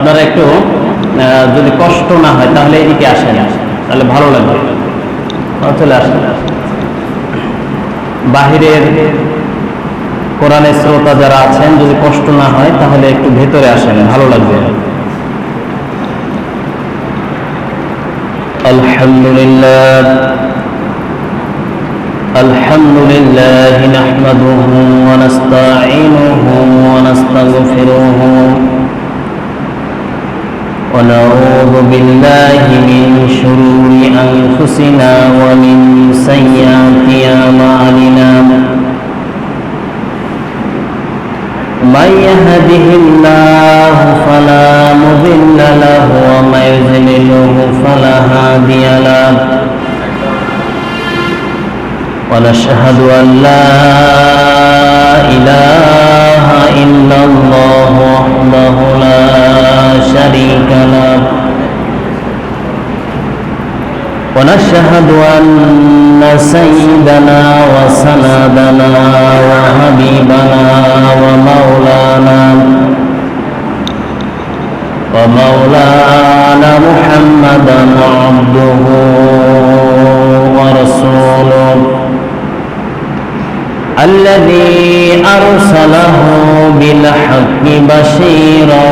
আপনারা একটু যদি কষ্ট না হয় তাহলে এদিকে আসেন, তাহলে ভালো লাগবে। চলে আসেন। বাহিরের কোরআনের শ্রোতা যারা আছেন, যদি কষ্ট না হয় তাহলে একটু ভেতরে আসেন, ভালো লাগবে। আলহামদুলিল্লাহ আলহামদুলিল্লাহ নাহমাদুহু ওয়া নাস্তাঈনুহু ওয়া নাস্তাগফিরুহু ونعوذ بالله من شرور أنفسنا ومن سيئات أعمالنا من يهده الله فلا مضل له ومن يضلل فلا هادي له ونشهد أن لا إله إلا الله وحده لا شريك له ونشهد أن سيدنا وسندنا وحبيبنا ومولانا محمدا عبده ورسوله الذي أرسله بالحق بشيرا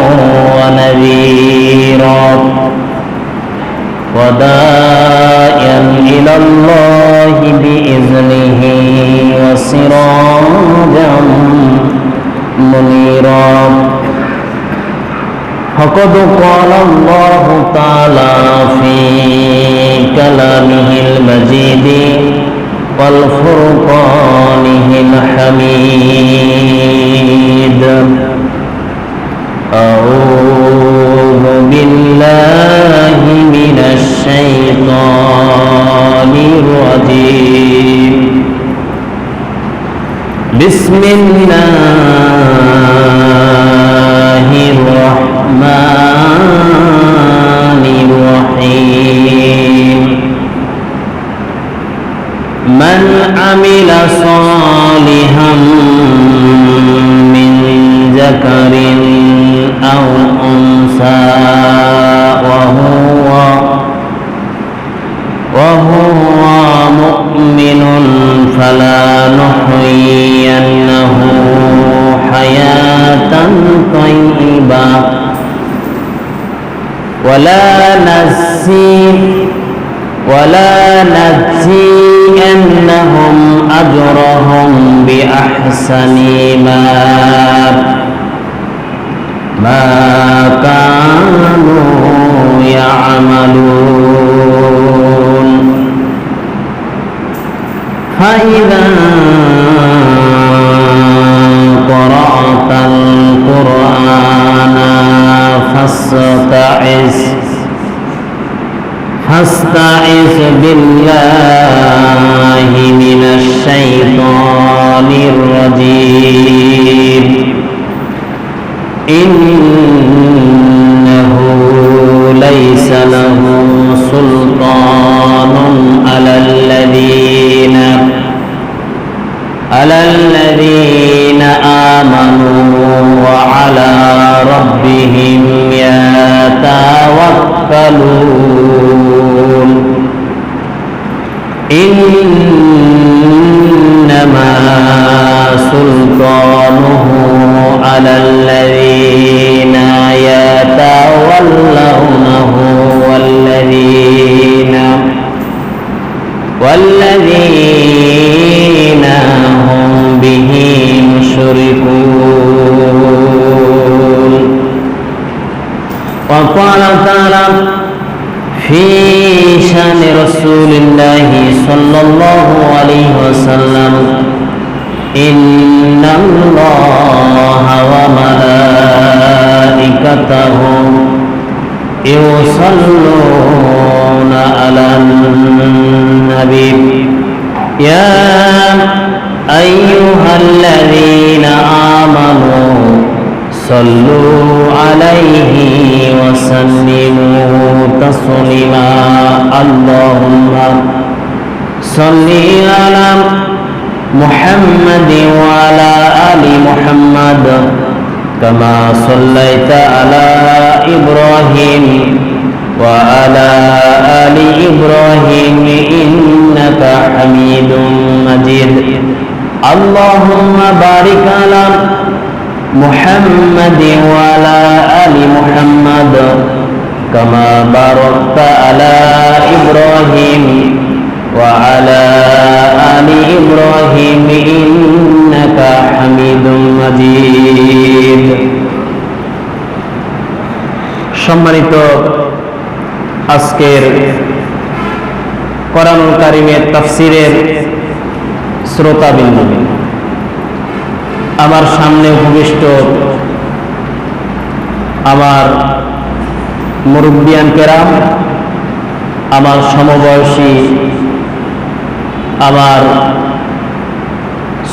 ونذيرا وداعيا إلى الله بإذنه وسراجا منيرا فقد قال الله تعالى في كلامه المجيد والفرقانه الحميد أعوذ بالله من الشيطان الرجيم بسم الله الرحمن الرحيم من عمل صالحا من ذكر أو أنثى وهو مؤمن فلنحيينه حياة طيبة ولا نجزينهم أجرهم بأحسن ما كانوا يعملون فإذا قرأت القرآن فاستعذ بالله من الشيطان الرجيم إنه ليس له سلطان على الذين آمنوا وعلى ربهم يتوكلون إنما سلطانه على الذين يتولونه والذين هم به مشركون وقال تعالى في شأن رسول الله صلى الله عليه وسلم إن الله وملائكته يصلون على النبي يا أيها الذين آمنوا صلوا عليه وسلموا تسليما اللهم صل على محمد وعلى آل محمد كما صليت على إبراهيم وعلى آل إبراهيم إنك حميد مجيد اللهم بارك على محمد وعلى آل محمد كما باركت على إبراهيم وعلى آل إبراهيم إنك حميد مجيد সম্মানিত আজকের কোরআনুল কারীমের তাফসীরের শ্রোতাবৃন্দ, আমার সামনে উপবিষ্ট আমার মুরব্বিয়ান কেরাম, আমার সমবয়সী, আমার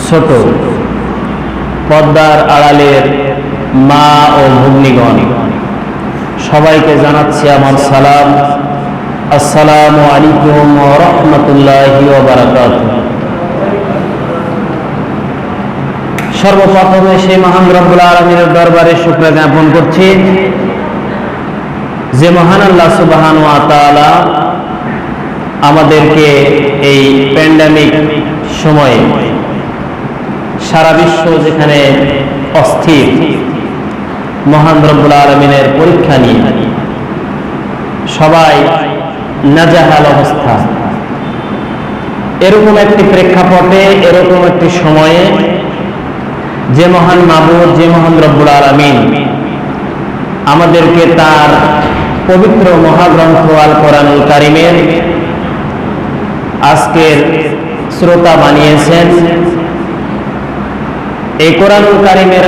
ছোট পর্দার আড়ালের মা ও ভগ্নীগণ, সবাইকে জানাচ্ছি আমার সালাম। আসসালামু আলাইকুম ওয়া রাহমাতুল্লাহি ওয়া বারাকাতুহু। সর্বপ্রথমে সেই মহান রব্বুল আলামিনের দরবারে শুকরিয়া জ্ঞাপন করছি যে মহান আল্লাহ সুবহানাহু ওয়া তাআলা আমাদেরকে এই প্যান্ডেমিক সময়ে সারা বিশ্ব যেখানে অস্থির, মহান রব্বুল আলামিনের পরীক্ষা নিয়ে সবাই নাজাহাল অবস্থা, এরকম একটি প্রেক্ষাপটে, এরকম একটি সময়ে যে মহান মাবুদ, যে মহান রব্বুল আলামিন আমাদেরকে তার পবিত্র মহাগ্রন্থ আল কোরআনুল কারীমের আজকের শ্রোতা বানিয়েছেন, এই কোরআনুল কারীমের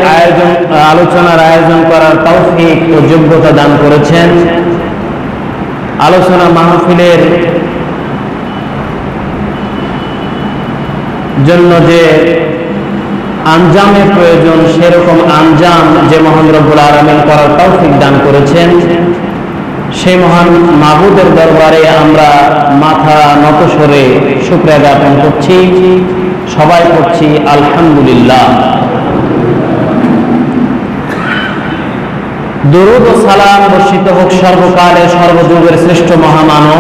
আলোচনার আয়োজন করার তৌফিক ও যোগ্যতা দান করেছেন, আলোচনা মাহফিলের জন্য যে আঞ্জামের প্রয়োজন, সেরকম আঞ্জাম যে মহান রব্বুল আলামিন করার তৌফিক দান করেছেন, সেই মহান মাবুদের দরবারে আমরা মাথা নত সরে শুকরিয়া জ্ঞাপন করছি, সবাই করছি আলহামদুলিল্লাহ। দরুদ ও সালাম বর্ষিত হোক সর্বকালে সর্বযুগের শ্রেষ্ঠ মহামানব,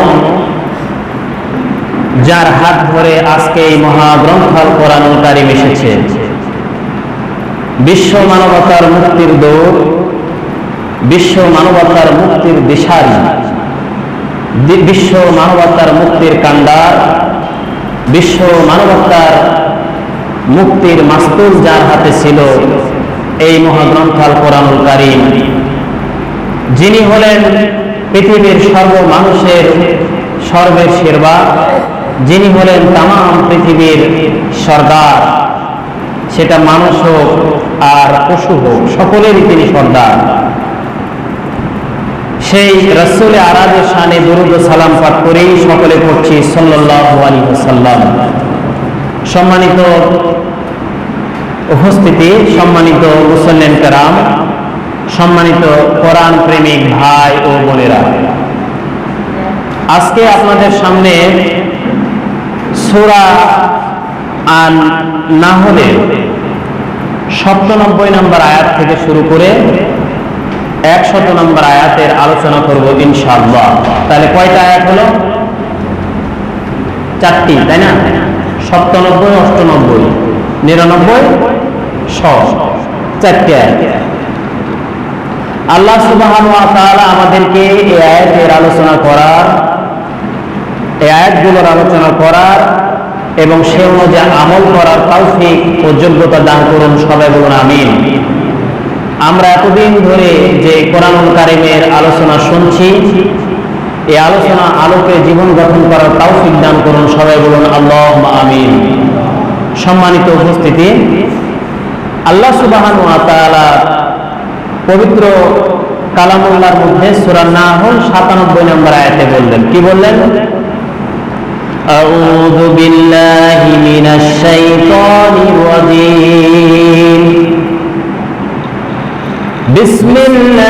যার হাত ধরে আজকে এই মহাগ্রন্থ আল কোরআনুল কারীম এসেছে। বিশ্ব মানবতার মুক্তির দৌড়, বিশ্ব মানবতার মুক্তির দিশারি, বিশ্ব মানবতার মুক্তির কাণ্ডার, বিশ্ব মানবতার মুক্তির মাস্তুল যার হাতে ছিল এই মহাগ্রন্থ আল কোরআনুল কারীম, যিনি হলেন পৃথিবীর সর্ব মানুষের সর্বের শেরবা, যিনি হলেন তামাম পৃথিবীর সর্দার, সেটা মানুষ হোক আর পশু হোক, সকলেরই তিনি সর্দার। সেই রাসূল আরাজের শানে দরুদ ও সালাম পাঠ করেই সকলে পড়ছি সাল্লাল্লাহু আলাইহি ওয়াসাল্লাম। সম্মানিত উপস্থিতি, সম্মানিত মুসল্লিন কেরাম, সম্মানিত কোরআন প্রেমিক ভাই ও বোনেরা, আজকে আপনাদের সামনে সূরা আন-নাহলের ৯৭ নম্বর আয়াত থেকে শুরু করে ১০০ নম্বর আয়াতের আলোচনা করব ইনশাআল্লাহ। তাহলে কয়টা আয়াত হলো? ৪টি, তাই না? ৯৭, ৯৮, ৯৯, ১০০, ৪টি আয়াত। আল্লাহ সুবহানাহু ওয়া তাআলা আমাদেরকে এই আয়াতের আলোচনা করার, এই আয়াতগুলোর আলোচনা করার এবং সে অনুযায়ী আমল করার তৌফিক ও যোগ্যতা দান করুন, সবাই বলুন আমিন। আমরা এতদিন ধরে যে কোরআনুল কারীমের আলোচনা শুনছি, এই আলোচনা আলোকে জীবন গঠন করার তৌফিক দান করুন, সবাই বলুন আল্লাহুম্মা আমিন। সম্মানিত উপস্থিতি, আল্লাহ সুবহানাহু ওয়া তাআলা পবিত্র কালামুল্লাহর মধ্যে সূরা নাহল ৯৭ নম্বর আয়াতে বললেন, কি বললেন? আউযু বিল্লাহি মিনাশ শাইতানির রাজীম, বিসমিল্লাহির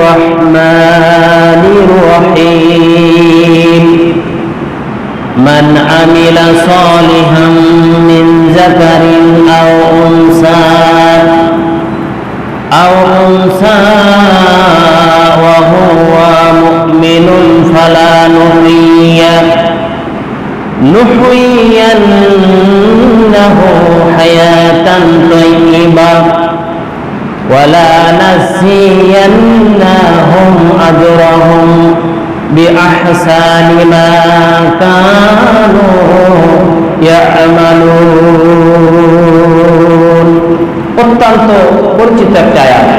রাহমানির রহিম। মান আমিলা সালিহাম মিন যাকারিন আও উনসা লানাজিয়ান্নাহুম আজরাহুম বিআহসানি মা কানু ইয়ামালুন। অত্যন্ত পরিচিত একটা আয়াত।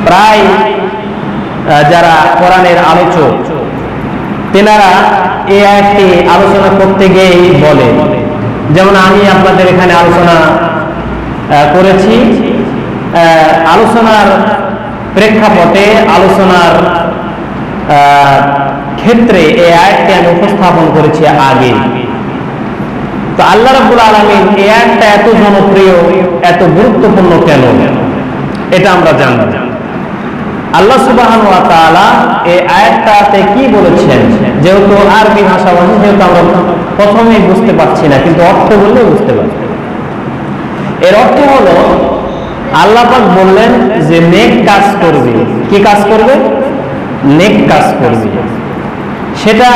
প্রায় যারা কোরআনের আলোচক তেনারা এই আয়াতটি আলোচনা করতে গিয়েই বলে, যেমন আমি আপনাদের এখানে আলোচনা করেছি, আলোচনার প্রেক্ষাপটে আলোচনার ক্ষেত্রে এই আয়াতটি আমি উপস্থাপন করেছি আগে। তো আল্লাহ রাব্বুল আলামিন এই আয়াতটা এত জনপ্রিয়, এত গুরুত্বপূর্ণ কেন, এটা আমরা জানব। আল্লাহ সুবহানাহু ওয়া তাআলা এই আয়াতটাতে কি বলেছেন, যেহেতু আরবি ভাষাভাষী, যেহেতু আমরা প্রথমেই বুঝতে পারছি না, কিন্তু অর্থ বললে বুঝতে পারছি। এর অর্থ হলো আল্লাহ পাক বললেন যে নেক কাজ করবে। কি কাজ করবে? নেক কাজ করবে। সেটা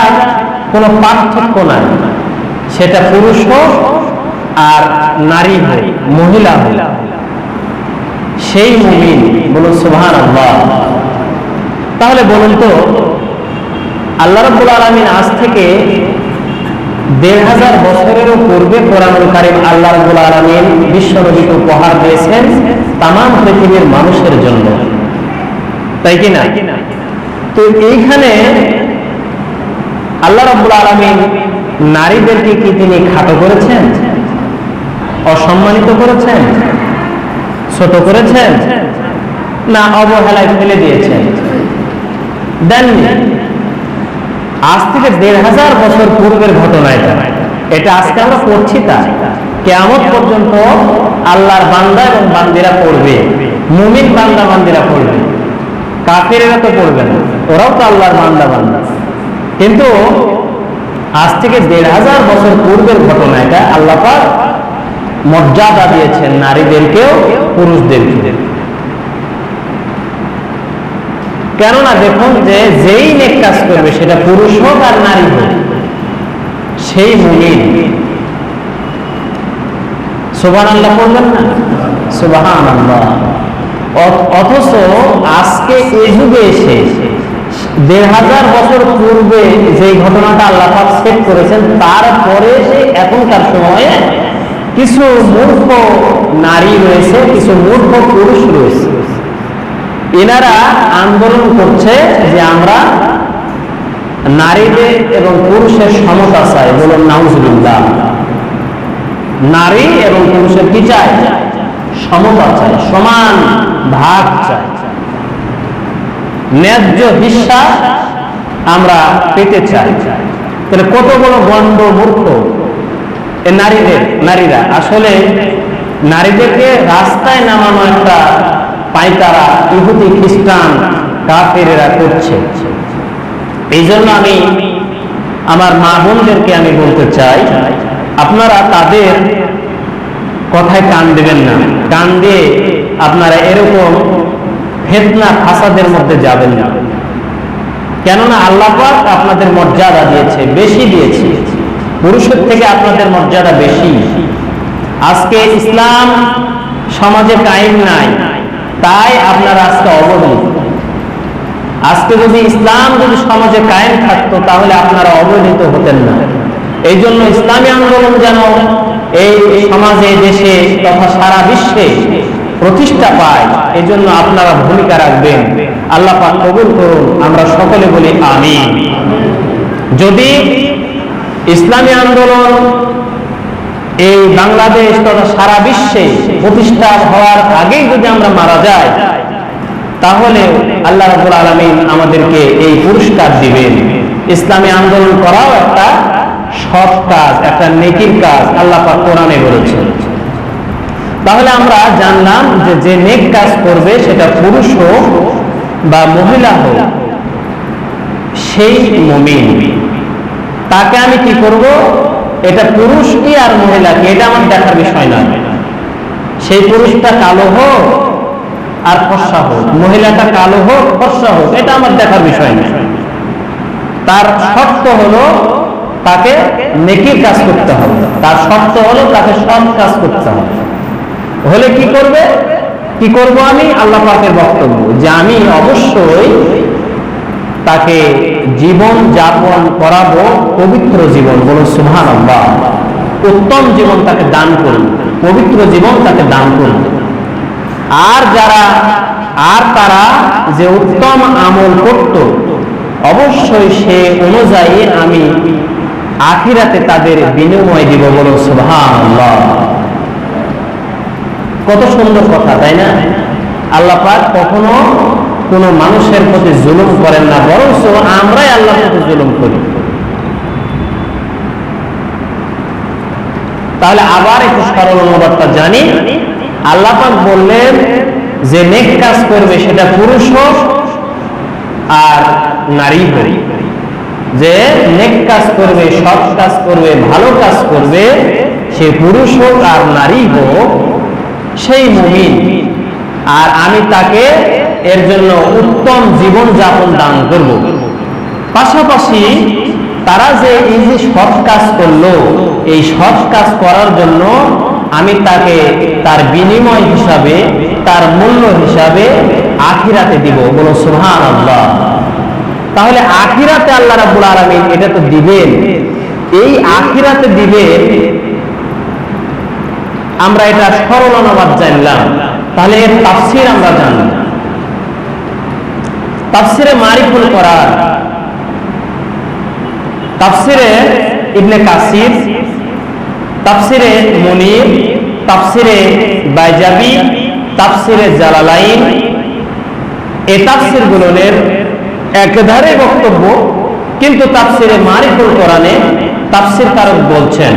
কোনো পার্থক্য নাই, সেটা পুরুষ হোক আর নারী হোক, মহিলা হোক, সেই মুমিন। বলুন সুবহানাল্লাহ। তাহলে বলুন তো, আল্লাহ রাব্বুল আলামিন আজ থেকে ১৫০০ বছরেরও পূর্বে কোরআনুল কারীম আল্লাহ রাব্বুল আলামিন বিশ্বনবীকে উপহার দিয়েছেন তামাম পৃথিবীর মানুষের জন্য, তাই কি না? তো এইখানে আল্লাহ রাব্বুল আলামিন নারীদেরকে কি তিনি খাটো করেছেন, অসম্মানিত করেছেন, ছোট করেছেন, না অবহেলায় ফেলে দিয়েছেন? দেননি। আজ থেকে ১৫০০ বছর পূর্বের ঘটনা এটা আজকে আমরা পড়ছি, তা কিয়ামত পর্যন্ত আল্লাহর বান্দা এবং বান্দিরা পড়বে, মুমিন বান্দা বান্দিরা পড়বে, কাফেরেরা তো পড়বে না, ওরাও তো আল্লাহর বান্দা। কিন্তু আজ থেকে ১৫০০ বছর পূর্বের ঘটনা এটা। আল্লাহ পাক মর্যাদা দিয়েছেন নারীদেরকেও পুরুষদেরকে। কেননা দেখুন যে যেই নেক কাজ করবে, সেটা পুরুষ হোক আর নারী হোক, সেই মুমিন। সুবহানাল্লাহ বলবেন না? সুবহানাল্লাহ। অথচ আজকে এই যুগে এসে ১৫০০ বছর পূর্বে যে ঘটনাটা আল্লাহ পাক সেট করেছেন, তারপরে সে এখনকার সময়ে কিছু মূর্খ নারী রয়েছে, কিছু মূর্খ পুরুষ রয়েছে। এনারা আন্দোলন করছে যে আমরা নারীদের এবং পুরুষের সমতা চাই। বলুন নাউজুবিল্লাহ। নারী এবং পুরুষের কি চাই? সমতা চাই, সমান ভাগ চাই, ন্যায্য হিস্সা আমরা পেতে চাই। তাহলে কত বড় গণ্ড মূর্খ নারীরা। আসলে নারীদেরকে রাস্তায় নামানো একটা পায়তারা ইহুদি, খ্রিস্টান, কাফেরেরা করছে। এই জন্য আমি আমার মা বোনদেরকে আমি বলতে চাই, আপনারা তাদের কথায় কান দেবেন না। কান দিয়ে আপনারা এরকম ফিতনা ফাসাদের মধ্যে যাবেন না। কেননা আল্লাহ পাক আপনাদের মর্যাদা দিয়েছে, বেশি দিয়েছে, পুরুষের থেকে আপনাদের মর্যাদা বেশি। আজকে ইসলাম সমাজে কায়েম নাই, তাই আপনারা আজকে অবহেলিত। আজকে যদি ইসলাম সমাজে কায়েম থাকতো, তাহলে আপনারা অবহেলিত হতেন না। এই জন্য ইসলামী আন্দোলন যেন এই সমাজে, দেশে তথা সারা বিশ্বে প্রতিষ্ঠা পায়, এই জন্য আপনারা ভূমিকা রাখবেন। আল্লাহ পাক কবুল করুন। আমরা সকলে বলি আমিন। যদি ইসলামী আন্দোলন এই বাংলাদেশ তথা সারা বিশ্বে প্রতিষ্ঠা হওয়ার আগেই যদি আমরা মারা যাই, তাহলে আল্লাহ রাব্বুল আলামিন আমাদেরকে এই পুরস্কার দিবেন। ইসলামী আন্দোলন করাও একটা সৎ কাজ, একটা নেকির কাজ, আল্লাহ পাক কোরআনে বলেছেন। তাহলে আমরা জানলাম যে যে নেক কাজ করবে, সেটা পুরুষ হোক বা মহিলা হোক, সেই মুমিন। তাকে আমি কি করব? এটা পুরুষ কি আর মহিলা কি, এটা আমার দেখার বিষয় না। সেই পুরুষটা কালো হোক আর ফর্সা হোক, মহিলাটা কালো হোক ফর্সা হোক, এটা আমার দেখার বিষয় না। তার শর্ত হলো তাকে নেকির কাজ করতে হবে, তার শর্ত হলো তাকে সৎ কাজ করতে হবে। হলে কি করবে? কি করব আমি? আল্লাহ পাকের বক্তব্য যে আমি অবশ্যই তাকে জীবন যাপন করাবো পবিত্র জীবন। বলুন সুবহানাল্লাহ। উত্তম জীবন তাকে দান করব, পবিত্র জীবন তাকে দান করব। আর তারা যে উত্তম আমল করত, অবশ্যই সে অনুযায়ী আমি আখিরাতে তাদের বিনিময় দিব। বলুন সুবহানাল্লাহ। কত সুন্দর কথা, তাই না? আল্লাহ পাক কখনো কোনো মানুষের প্রতি জুলুম করেন না, বরং আমরাই আল্লাহর প্রতি জুলুম করি। তাহলে আবার একটু সরল অনুবাদটা জানি। আল্লাহ পাক বললেন যে নেক কাজ করবে সেটা পুরুষ হোক আর নারী হোক, যে নেক কাজ করবে, সৎ কাজ করবে, ভালো কাজ করবে, সে পুরুষ হোক আর নারী হোক, সেই মুমিন, আর আমি তাকে এর জন্য উত্তম জীবন যাপন দান করব। পাশাপাশি তারা যে এই যে সৎ কাজ করলো, এই সৎ কাজ করার জন্য আমি তাকে তার বিনিময় হিসাবে, তার মূল্য হিসাবে আখিরাতে দিব। বলো সুবহানাল্লাহ। তাহলে আখিরাতে আল্লাহ রাব্বুল আলামিন এটা তো দিবেন, এই আখিরাতে দিবেন, আমরা এটা সরল অনুবাদ জানলাম। তাহলে এর তাফসীর আমরা জানলাম। তাফসীরে মারিফুল কোরআন, তাফসীরে ইবনে কাসির, তাফসীরে মুনির, তাফসীরে বাইজাবি, তাফসীরে জালালাইন, এই তাফসীরগুলোর একধারে বক্তব্য। কিন্তু তাফসীরে মারিফুল কোরআনে তাফসীরকারক বলছেন,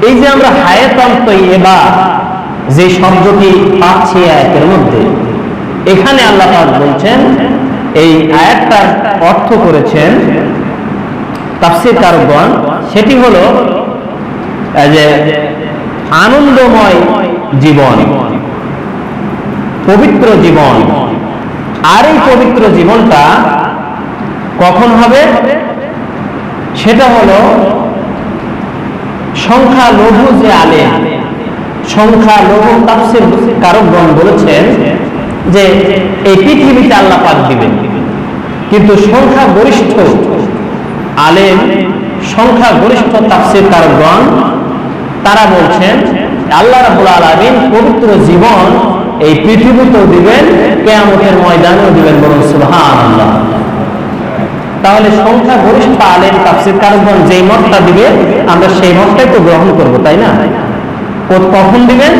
এই যে আমরা হায়াতান তাইয়্যিবা যে শব্দটি পাচ্ছি আয়াতের মধ্যে, এখানে আল্লাহ পাক বলছেন, এই আয়াতটার অর্থ করেছেন তাফসীরকারকগণ, সেটি হলো যে আনন্দময় জীবন, পবিত্র জীবন। আর এই পবিত্র জীবনটা কখন হবে? সেটা হলো সংখ্যালঘু যে আলেম, সংখ্যালঘু তাফসীরকারকগণ বলেছেন যে এই পৃথিবীতে আল্লাহ পাক দিবেন, কিন্তু সংখ্যাগরিষ্ঠ আলেম, সংখ্যাগরিষ্ঠ তাফসীরকারকগণ তারা বলছেন আল্লাহ রাব্বুল আলামিন পবিত্র জীবন এই পৃথিবীতেও দিবেন, কিয়ামতের ময়দানেও দিবেন। বলুন সুবহানাল্লাহ। তাহলে সংখ্যাগরিষ্ঠ আলেম তাফসীরকারকগণ যেই মতটা দিবে, আমরা সেই মতটাই তো গ্রহণ করব, তাই না? কখন দিবেন?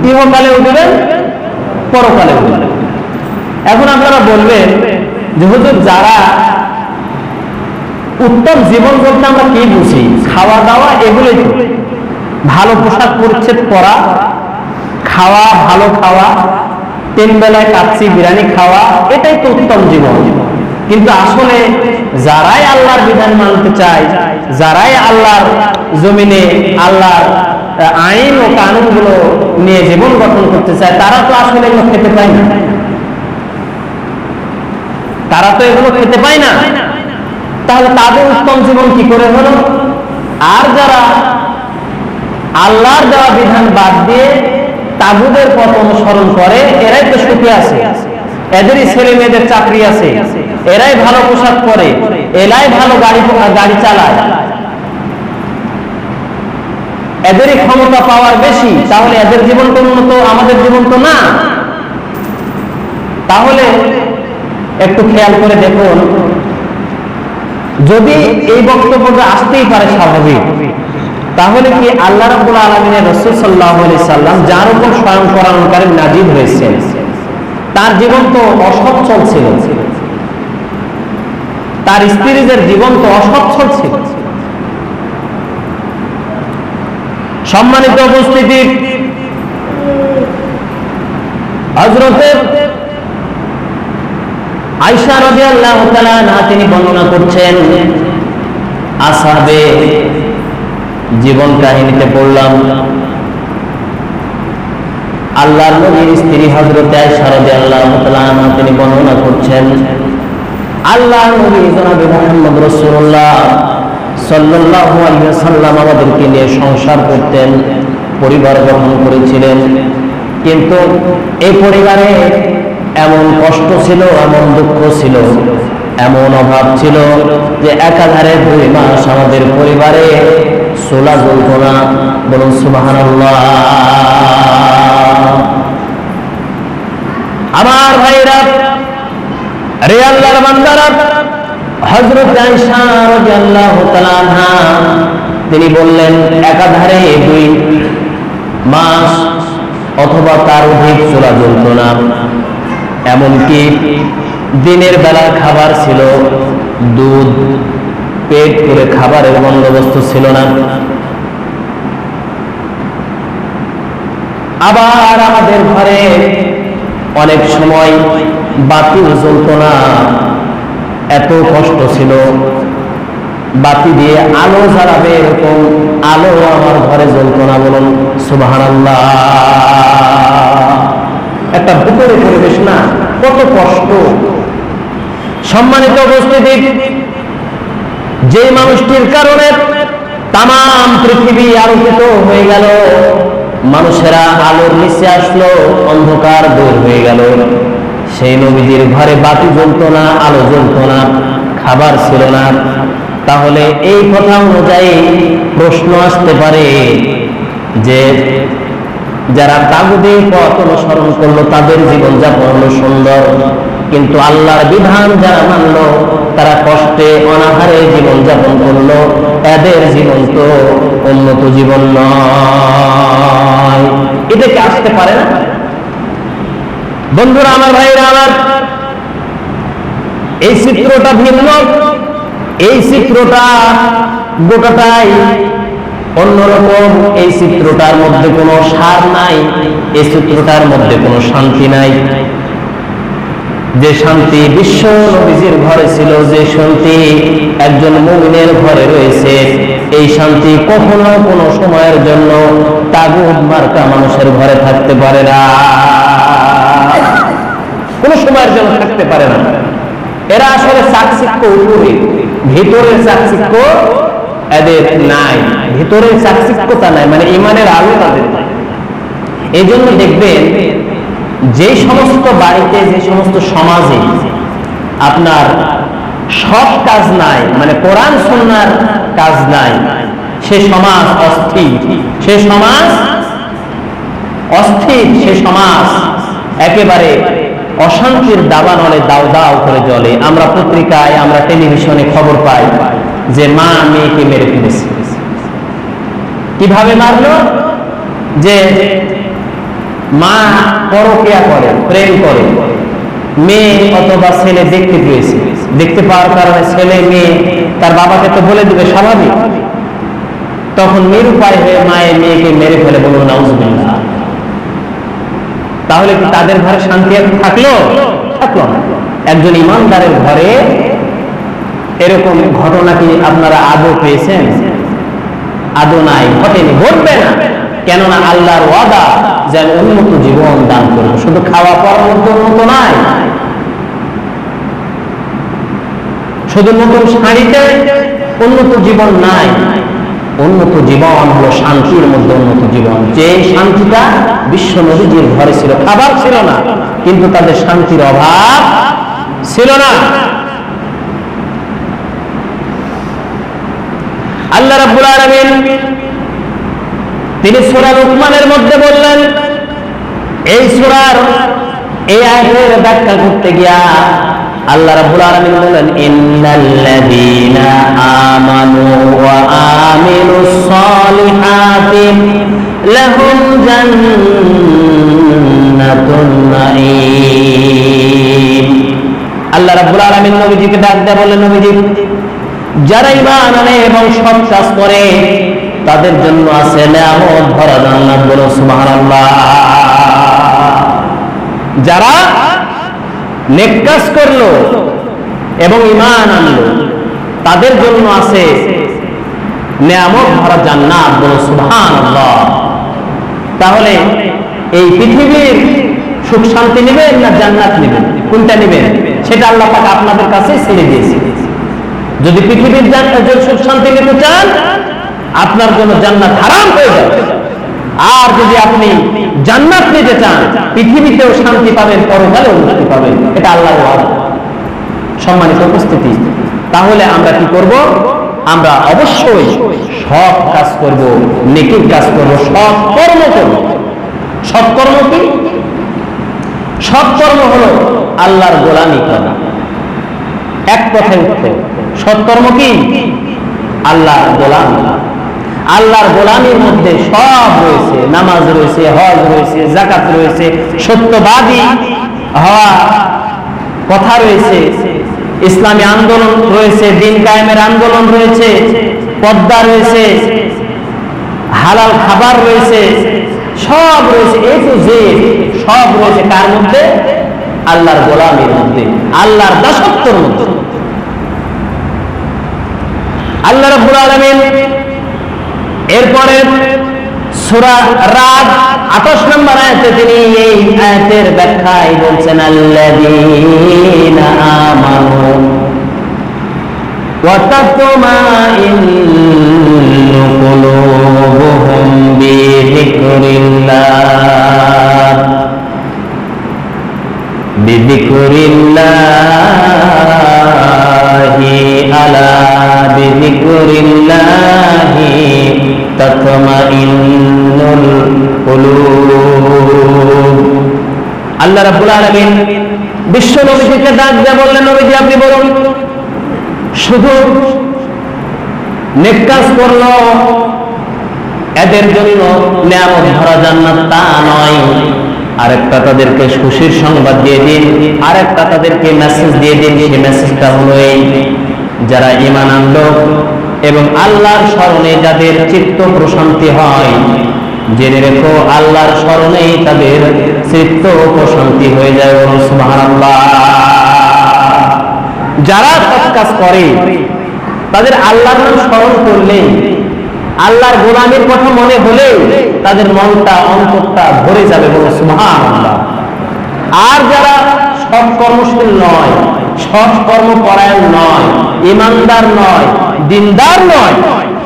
ইহকালেও দিবেন, পরকালেও দিবেন। এখন আপনারা বলবেন যে হুজুর, যারা উত্তম জীবন বলতে আমরা কি বুঝি? খাওয়া দাওয়া, এগুলোই তো। ভালো পোশাক পরিচ্ছদ পরা, খাওয়া, ভালো খাওয়া, 3 বেলায় কাচ্চি বিরিয়ানি খাওয়া, এটাই তো উত্তম জীবন। কিন্তু আসলে যারাই আল্লাহর বিধান মানতে চায়, যারাই আল্লাহর জমিনে আল্লাহর আইন ও কানুনগুলো নিয়ে জীবন গঠন করতে চায়, তারা তো আসলে এগুলো খেতে পায় না, তারা তো এগুলো খেতে পায় না। তাহলে তাদের উত্তম জীবন কি করে হলো? আর যারা আল্লাহর দেওয়া বিধান বাদ দিয়ে তাগুদের পথ অনুসরণ করে, এরাই তো সুখে আছে, এদেরই ছেলে মেয়েদের চাকরি আছে, এরাই ভালো পোশাক পরে, এরাই ভালো গাড়ি চালায়, এদেরই ক্ষমতা পাওয়ার বেশি। তাহলে এদের জীবন তো উন্নত, আমাদের জীবন তো না। তাহলে একটু খেয়াল করে দেখুন, যদি এই বক্তব্যটা আসতেই পারে স্বাভাবিক, তাহলে কি আল্লাহ রাব্বুল আলামিনের রাসূল সাল্লাল্লাহু আলাইহি সাল্লাম, যার উপর স্বয়ং কোরআন নাযিল হয়েছে, তার জীবন তো অসচ্ছল ছিল, তার স্ত্রীদের জীবন তো অসচ্ছল ছিল। সম্মানিত উপস্থিতি, হযরত আয়েশা রাদিয়াল্লাহু তাআলা আনহা তিনি বর্ণনা করছেন, আসহাবে জীবন কাহিনীতে পড়লাম, আল্লাহর নবীর স্ত্রী হযরত আয়েশা রাদিয়াল্লাহু তাআলা আনহা তিনি বর্ণনা করছেন, আল্লাহর নবী জনাব মুহাম্মদ রাসূলুল্লাহ সাল্লাল্লাহু আলাইহি ওয়াসাল্লাম আমাদেরকে নিয়ে সংসার করতেন, পরিবার গঠন করেছিলেন। কিন্তু এই পরিবারে এমন কষ্ট ছিল, এমন দুঃখ ছিল, এমন অভাব ছিল যে একাধারে 2 মাস আমাদের পরিবারে চুলা জ্বলত না। বলুন সুবহানাল্লাহ। আমার ভাইরা, রে আল্লাহর বান্দারা, হযরত আয়েশা রাদিয়াল্লাহু তাআলা আনহা তিনি বললেন একাধারে 2 মাস অথবা তার অধিক চুলা জ্বলত না। এমনকি দিনের বেলা খাবার ছিল দুধ, পেট করে খাবারের বন্দোবস্ত ছিল না। আবার আমাদের ঘরে অনেক সময় বাতিও জ্বলত না, এত কষ্ট ছিল। বাতি দিয়ে আলো জ্বালাবে এরকম আলো আমার ঘরে জ্বলত না। বলুন সুবহানাল্লাহ। একটা ভূতের পরিবেশ না, কত কষ্ট। সম্মানিত উপস্থিতি, যে মানুষটির কারণে তামাম পৃথিবী আলোকিত হয়ে গেল, মানুষেরা আলোর নিচে আসলো, অন্ধকার দূর হয়ে গেল, সেই নবীজির ঘরে বাতি জ্বলত না, আলো জ্বলত না, খাবার ছিল না। তাহলে এই কথা অনুযায়ী প্রশ্ন আসতে পারে যে যারা তাগুদের পথ অনুসরণ করলো তাদের জীবনযাপন হলো সুন্দর, কিন্তু আল্লাহর বিধান যারা মানলো তারা কষ্টে অনাহারে জীবনযাপন করলো, এদের জীবন তো উন্নত জীবন নয়। এটা কি আসতে পারে না? বন্ধুরা আমার, ভাইরা আমার, এই চিত্রটা ভিন্ন। এই চিত্রটা গোটাটাই অন্যরকম। এই চিত্রটার মধ্যে কোনো সার নাই, এই চিত্রটার মধ্যে কোনো শান্তি নাই। যে শান্তি বিশ্ব নবীজির ঘরে ছিল, যে শান্তি একজন মুমিনের ঘরে রয়েছে, এই শান্তি কখনো কোনো সময়ের জন্য তাগুত মার্কা মানুষের ঘরে থাকতে পারে না, কোনো সময়ের জন্য থাকতে পারে না। এরা আসলে চাকচিক্য উপরে, ভিতরের চাকচিক্য এদের নাই, ভিতরের চাকচিক্যতা নাই, মানে ইমানের আলো তাদের নাই। এই জন্য দেখবেন যে সমস্ত বাড়িতে, যে সমস্ত সমাজে আপনার সৎ কাজ নাই, মানে কোরআন সুন্নাহর কাজ নাই, সে সমাজ অস্থির, সে সমাজ অস্থির, সে সমাজ একেবারে অশান্তির দাবানলে দাও দাও করে জ্বলে। আমরা পত্রিকায়, আমরা টেলিভিশনে খবর পাই যে মা মেয়েকে মেরে ফেলেছে। কিভাবে মারলো? যে মা পরকিয়া করে, প্রেম করে, মেয়ে অথবা ছেলে দেখতে পেয়েছে, দেখতে পাওয়ার কারণে ছেলে মেয়ে তার বাবাকে তো বলে দিবে স্বাভাবিক, তখন নিরুপায় হয়ে মায়ের মেয়েকে মেরে ফেলে। বলুন নাউজুবিল্লাহ। তাহলে কি তাদের ঘরে শান্তি থাকলো? থাকলো না। একজন ইমানদারের ঘরে এরকম ঘটনা কি আপনারা আদৌ পেয়েছেন? আদৌ নাই, ঘটেনি, ঘটবে না। কেননা আল্লাহর ওয়াদা যে আমি উন্নত জীবন দান করব। শুধু খাওয়া পড়ার মধ্যে উন্নত নাই, শুধু নতুন শাড়িতে উন্নত জীবন নাই। উন্নত জীবন হলো শান্তির মধ্যে উন্নত জীবন, যে শান্তিটা বিশ্ব নবীজির ঘরে ছিল। খাবার ছিল না, কিন্তু তাদের শান্তির অভাব ছিল না। আল্লাহ রাব্বুল আলামিন তিনি সূরা লুকমানের মধ্যে বললেন, এই সূরার এই আয়াতের ব্যাখ্যা করতে গিয়া আল্লাহ রাব্বুল আলামিন বলেন, ইন্নাল্লাযীনা আমানু ওয়া আমিলুস সালিহাতি লাহুম জান্নাতুন নাঈম। আল্লাহ রাব্বুল আলামিন নবীজিকে ডাক দেয়া বলেন, নবীজি, যারা ঈমান আনে এবং সৎ কাজ করে তাদের জন্য আছে নিয়ামত ভরা জান্নাত। বলো সুবহানাল্লাহ। যারা নেক কাজ করলো এবং ঈমান আনলো তাদের জন্য আছে নিয়ামত ভরা জান্নাত। বলো সুবহানাল্লাহ। তাহলে এই পৃথিবীর সুখ শান্তি নেবেন না জান্নাত নেবেন? কোনটা নেবেন? সেটা আল্লাহ পাক আপনাদের কাছে ছেড়ে দিয়েছে। যদি পৃথিবীর সুখ শান্তি নিতে চান, আপনার জন্য জান্নাত হারাম হয়ে যাবে। আর যদি আপনি জান্নাত পেতে চান, পৃথিবীতেও শান্তি পাবেন, পরকালেও মুক্তি পাবেন, এটা আল্লাহর ওয়াদা। সম্মানিত উপস্থিতি, তাহলে আমরা কি করব? আমরা অবশ্যই সৎ কাজ করব, নেকির কাজ করব, সৎ কর্ম করব। সৎ কর্ম কি? সৎ কর্ম হলো আল্লাহর গোলামি করা। এক কথায় উত্তর, সৎ কর্ম কি? আল্লাহর গোলামি। আল্লাহর গোলামির মধ্যে সব রয়েছে, নামাজ রয়েছে, হজ রয়েছে, যাকাত রয়েছে, সত্যবাদী হওয়া কথা রয়েছে, ইসলামী আন্দোলন রয়েছে, দিন কায়েমের আন্দোলন রয়েছে, পর্দা রয়েছে, হালাল খাবার রয়েছে, সব রয়েছে, এ টু জেড সব রয়েছে। কার মধ্যে? আল্লাহর গোলামির মধ্যে, আল্লাহর দাসত্বের মধ্যে। আল্লাহ রাব্বুল আলামিন এরপরে সূরা রাদ 28 নম্বর আয়াতে তিনি এই আয়াতের ব্যাখ্যায় বলছেন, আল্লাযীনা আমানু ওয়া তাতমাইন্নু কুলুবুহুম বিযিকরিল্লাহ বিযিকরিল্লাহি আলা বিযিকরিল্লাহি তাতমাইন্নুল কুলুব। আল্লাহ রাব্বুল আলামিন বিশ্ব নবীকে ডাক দিয়ে বললেন, নবীজি আপনি বলুন, শুধু নেক কাজ করলো এদের জন্য নিয়ামত ভরা জান্নাত তা নয়, আরেকটা তাদেরকে খুশির সংবাদ দিয়ে দিন, আরেকটা তাদেরকে মেসেজ দিয়ে দিন। সেই মেসেজটা হলো এই, যারা ঈমান আনলো এবং আল্লাহর স্মরণে যাদের চিত্ত প্রশান্তি হয়, জেনে রেখো আল্লাহর স্মরণেই তাদের চিত্ত প্রশান্তি হয়ে যায়। সুবহানাল্লাহ। যারা সৎ কাজ করে তাদের আল্লাহর নাম স্মরণ করলে, আল্লাহর গোলামির কথা মনে হলে তাদের মনটা, অন্তরটা ভরে যাবে। বলে সুবহানাল্লাহ। আর যারা সৎ কর্মশীল নয়, সৎ কর্মপরায়ণ নয়, ইমানদার নয়, দিনদার নয়,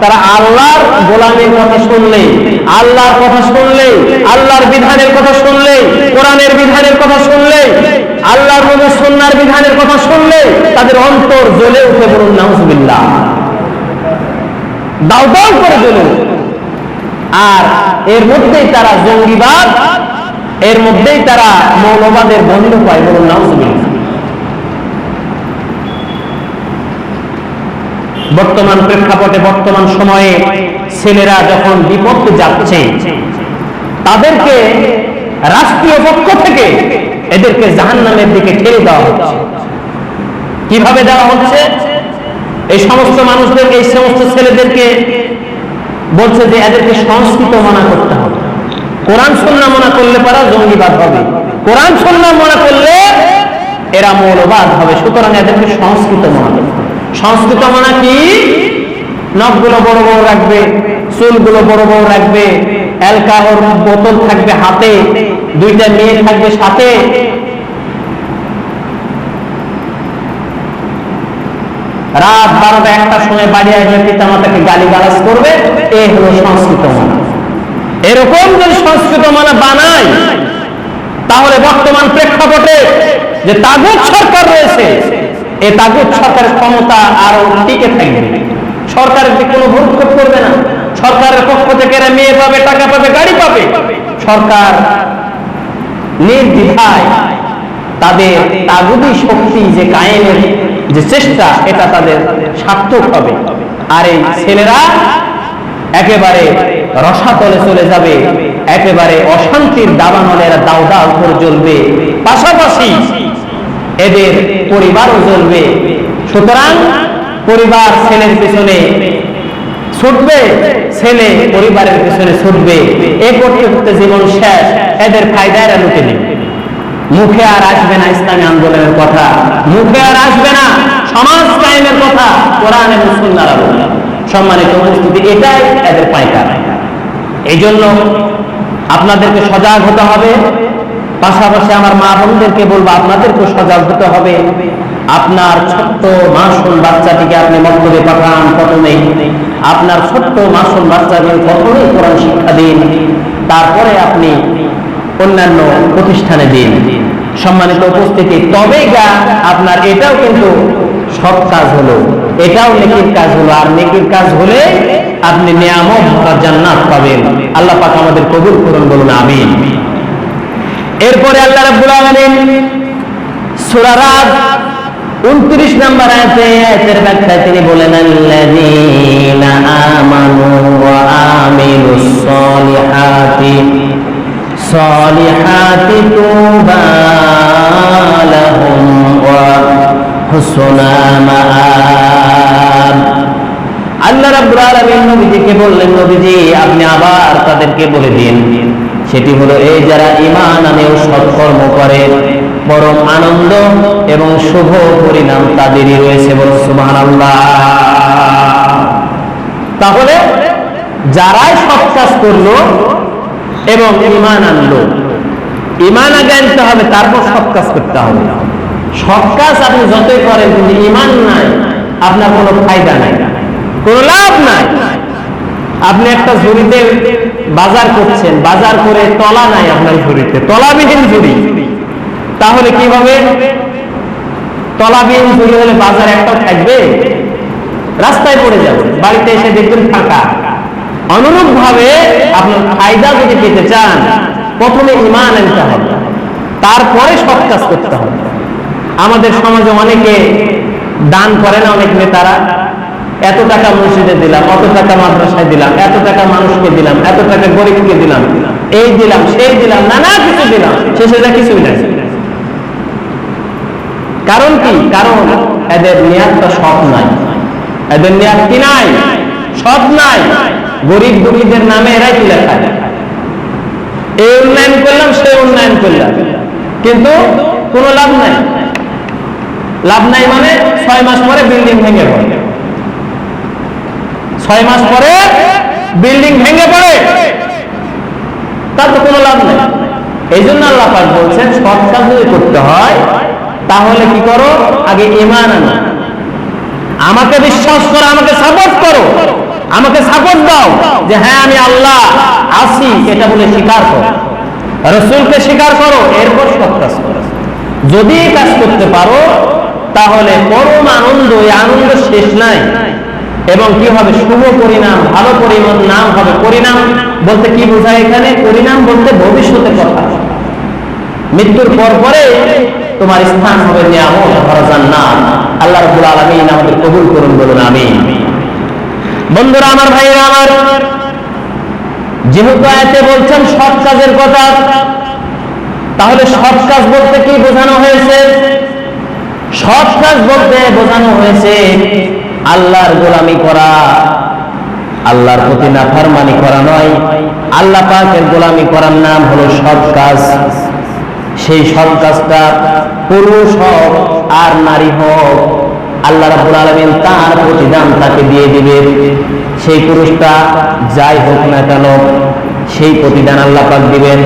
তারা আল্লাহর গোলামের কথা শুনলে, আল্লাহর কথা শুনলে, আল্লাহর বিধানের কথা শুনলে, কোরআনের বিধানের কথা শুনলে, আল্লাহর নবীর সুন্নাহর বিধানের কথা শুনলে তাদের অন্তর জ্বলে উঠে। বলুন নাউজুবিল্লাহ। দাউ দাউ করে জ্বলে উঠে। আর এর মধ্যেই তারা জঙ্গিবাদ, এর মধ্যেই তারা মৌলবাদের বন্ধ পায়। বলুন নাউজুবিল্লাহ। বর্তমান প্রেক্ষাপটে, বর্তমান সময়ে ছেলেরা যখন বিপদে যাচ্ছে, তাদেরকে রাষ্ট্রীয় পক্ষ থেকে এদেরকে জাহান্নামের দিকে ঠেলে দেওয়া হচ্ছে। কিভাবে দেওয়া হচ্ছে? এই সমস্ত মানুষদেরকে, এই সমস্ত ছেলেদেরকে বলছে যে এদেরকে সংস্কৃত মানা করতে হবে। কোরআন সুন্নাহ মানা করলে পারা জঙ্গিবাদ হবে, কোরআন সুন্নাহ মানা করলে এরা মৌলবাদ হবে। সুতরাং এদেরকে সংস্কৃত মানা করতে হবে। সংস্কৃত মানা কি? নখগুলো বড় বড় রাখবে, চুলগুলো বড় বড় রাখবে, অ্যালকোহল বোতল থাকবে হাতে, দুইটা মেয়ে থাকবে সাথে, রাত 12টা 1টার সময় বাড়ি আসবে, পিতা মাতাকে গালিগালাজ করবে। এই হলো সংস্কৃত মানা। এরকম যদি সংস্কৃত মানা বানায়, তাহলে বর্তমান প্রেক্ষাপটে যে তাগুত সরকার রয়েছে, এই তাগুত সরকারের ক্ষমতা আরো টিকে থাকবে। সরকারের কোনো ভ্রুক্ষেপ করবে না। সরকারের পক্ষ থেকে এরা মেয়ে পাবে, টাকা পাবে, গাড়ি পাবে। সরকার নির্দ্বিধায় তাদের তাগুতি শক্তি যে কায়েমের যে চেষ্টা, এটা তাদের সার্থক হবে। আর এই ছেলেরা একেবারে রসাতলে চলে যাবে, একেবারে অশান্তির দাবানলে এরা দাউ দাউ করে জ্বলবে, পাশাপাশি এদের পরিবারও জ্বলবে। সুতরাং পরিবার ছেলের পিছনে ছুটবে, ছেলে পরিবারের পিছনে ছুটবে। এ করতে করতে জীবন শেষ। এদের ফায়দা এরা লুটে নেবে। মুখে আর আসবে না ইসলামী আন্দোলনের কথা, মুখে আর আসবে না সমাজ কায়েমের কথা, কোরআন এবং সুন্নাহর আলোকে। সম্মানিত উপস্থিতি, এটাই এদের পায়তারা। এই জন্য আপনাদেরকে সজাগ হতে হবে। পাশাপাশি আমার মা বোনদেরকে বলবো, আপনাদেরকে সজাগ হতে হবে। আপনার ছোট্ট মাসুম বাচ্চাটিকে আপনি মক্তবে পাঠান, প্রথমে আপনার ছোট্ট মাসুম বাচ্চাকে কখনোই কোরআন শিক্ষা দিন, তারপরে আপনি অন্যান্য প্রতিষ্ঠানে দিন। সম্মানিত উপস্থিতি, তবেই আপনার এটাও কিন্তু সৎ কাজ হলো, এটাও নেকির কাজ হলো, আর নেকির কাজ হলে আপনি নিয়ামত ভরা জান্নাত পাবেন। আল্লাহ পাক আমাদের কবুল করুন, বলুন আমিন। এরপরে আল্লাহ রাব্বুল আলামিন সূরা রাদ 29 নম্বর আয়াতের ব্যাখ্যায় তিনি বলেন, আল্লাযীনা আমানু ওয়া আমিলুস সালিহাতি তুবা লাহুম ওয়া হুসনা মাআব। আল্লাহ রাব্বুল আলামিন নবীজিকে বললেন, নবীজি আপনি আবার তাদেরকে বলে দিন, সেটি হলো এই যারা ঈমান আনে ও সৎকর্ম করে, পরম আনন্দ এবং শুভ পরিণাম তাদেরই রয়েছে, বলুন সুবহানাল্লাহ। তাহলে যারাই সৎ কাজ করলো এবং ঈমান আনলো, ঈমান আগে আনতে হবে, তারপর সৎ কাজ করতে হবে। সৎ কাজ আপনি যতই করেন কিন্তু ঈমান নাই, আপনার কোনো ফায়দা নাই, কোনো লাভ নাই। আপনি একটা ঝুড়িতে বাজার করছেন, বাজার করে তলা নাই আপনার ঝুড়িতে, তলাবিহীন ঝুড়ি, তাহলে কিভাবে? তলাবিহীন ঝুড়ি হলে বাজার একটাও থাকবে, রাস্তায় পড়ে যাবে, বাড়িতে এসে দেখবেন ফাঁকা। অনুরূপ ভাবে আপনার ফায়দা যদি পেতে চান, প্রথমে ঈমান আনতে হবে, তারপরে সৎ কাজ করতে হবে। আমাদের সমাজে অনেকে দান করে না, অনেক নেতারা, এত টাকা মসজিদে দিলাম, অত টাকা মাদ্রাসায় দিলাম, এত টাকা মানুষকে দিলাম, এত টাকা গরিবকে দিলাম, এই দিলাম সেই দিলাম, নানা কিছু দিলাম, শেষে যা কিছুই নাই। কারণ কি? কারণ এদের নিয়াতটা সৎ নাই, এদের নিয়াত কি নাই? সৎ নাই। গরিব দুঃখীদের নামে এরাই তুলে খায়, এই উন্নয়ন করলাম, সেই উন্নয়ন করলাম, কিন্তু কোনো লাভ নাই। লাভ নাই মানে 6 মাস পরে বিল্ডিং ভেঙে পড়ে, 6 মাস পরে বিল্ডিং ভেঙে পড়ে, তার তো কোনো লাভ নেই। এই জন্য আল্লাহ পাক বলছেন, সৎ কাজ যদি করতে হয় তাহলে কি করো? আগে ঈমান আনো, আমাকে বিশ্বাস করো, আমাকে সাপোর্ট করো, আমাকে সাপোর্ট দাও যে হ্যাঁ আমি আল্লাহ আছি, এটা বলে স্বীকার করো, রাসূলকে স্বীকার করো, এরপর সৎ কাজ করো। যদি কাজ করতে পারো তাহলে পরম আনন্দ, এই আনন্দ শেষ নাই, এবং কি হবে? শুভ পরিণাম, ভালো পরিণাম হবে। পরিণাম বলতে কি বোঝায় এখানে? পরিণাম বলতে ভবিষ্যতের কথা, মৃত্যুর পর পরে তোমার স্থান হবে নিয়ামত ভরা জান্নাত। আল্লাহ রাব্বুল আলামিন আমাদের কবুল করুন, বলুন আমিন। বন্ধুরা আমার, ভাইরা আমার, যেহেতু আয়াতে বলছেন সৎ কাজের কথা, তাহলে সৎ কাজ বলতে কি বোঝানো হয়েছে? সৎ কাজ বলতে বোঝানো হয়েছে আল্লাহর গোলামি করা, আল্লাহর প্রতি নাফরমানি করা নয়। আল্লাহ পাকের গোলামি করার নাম হলো সৎ কাজ। সেই সৎ কাজটা পুরুষ হোক আর নারী হোক, আল্লাহ রাব্বুল আলামিন তার প্রতিদান তাকে দিয়ে দিবেন। সেই পুরুষটা যাই হোক না কেন, সেই প্রতিদান আল্লাহ পাক দিবেন।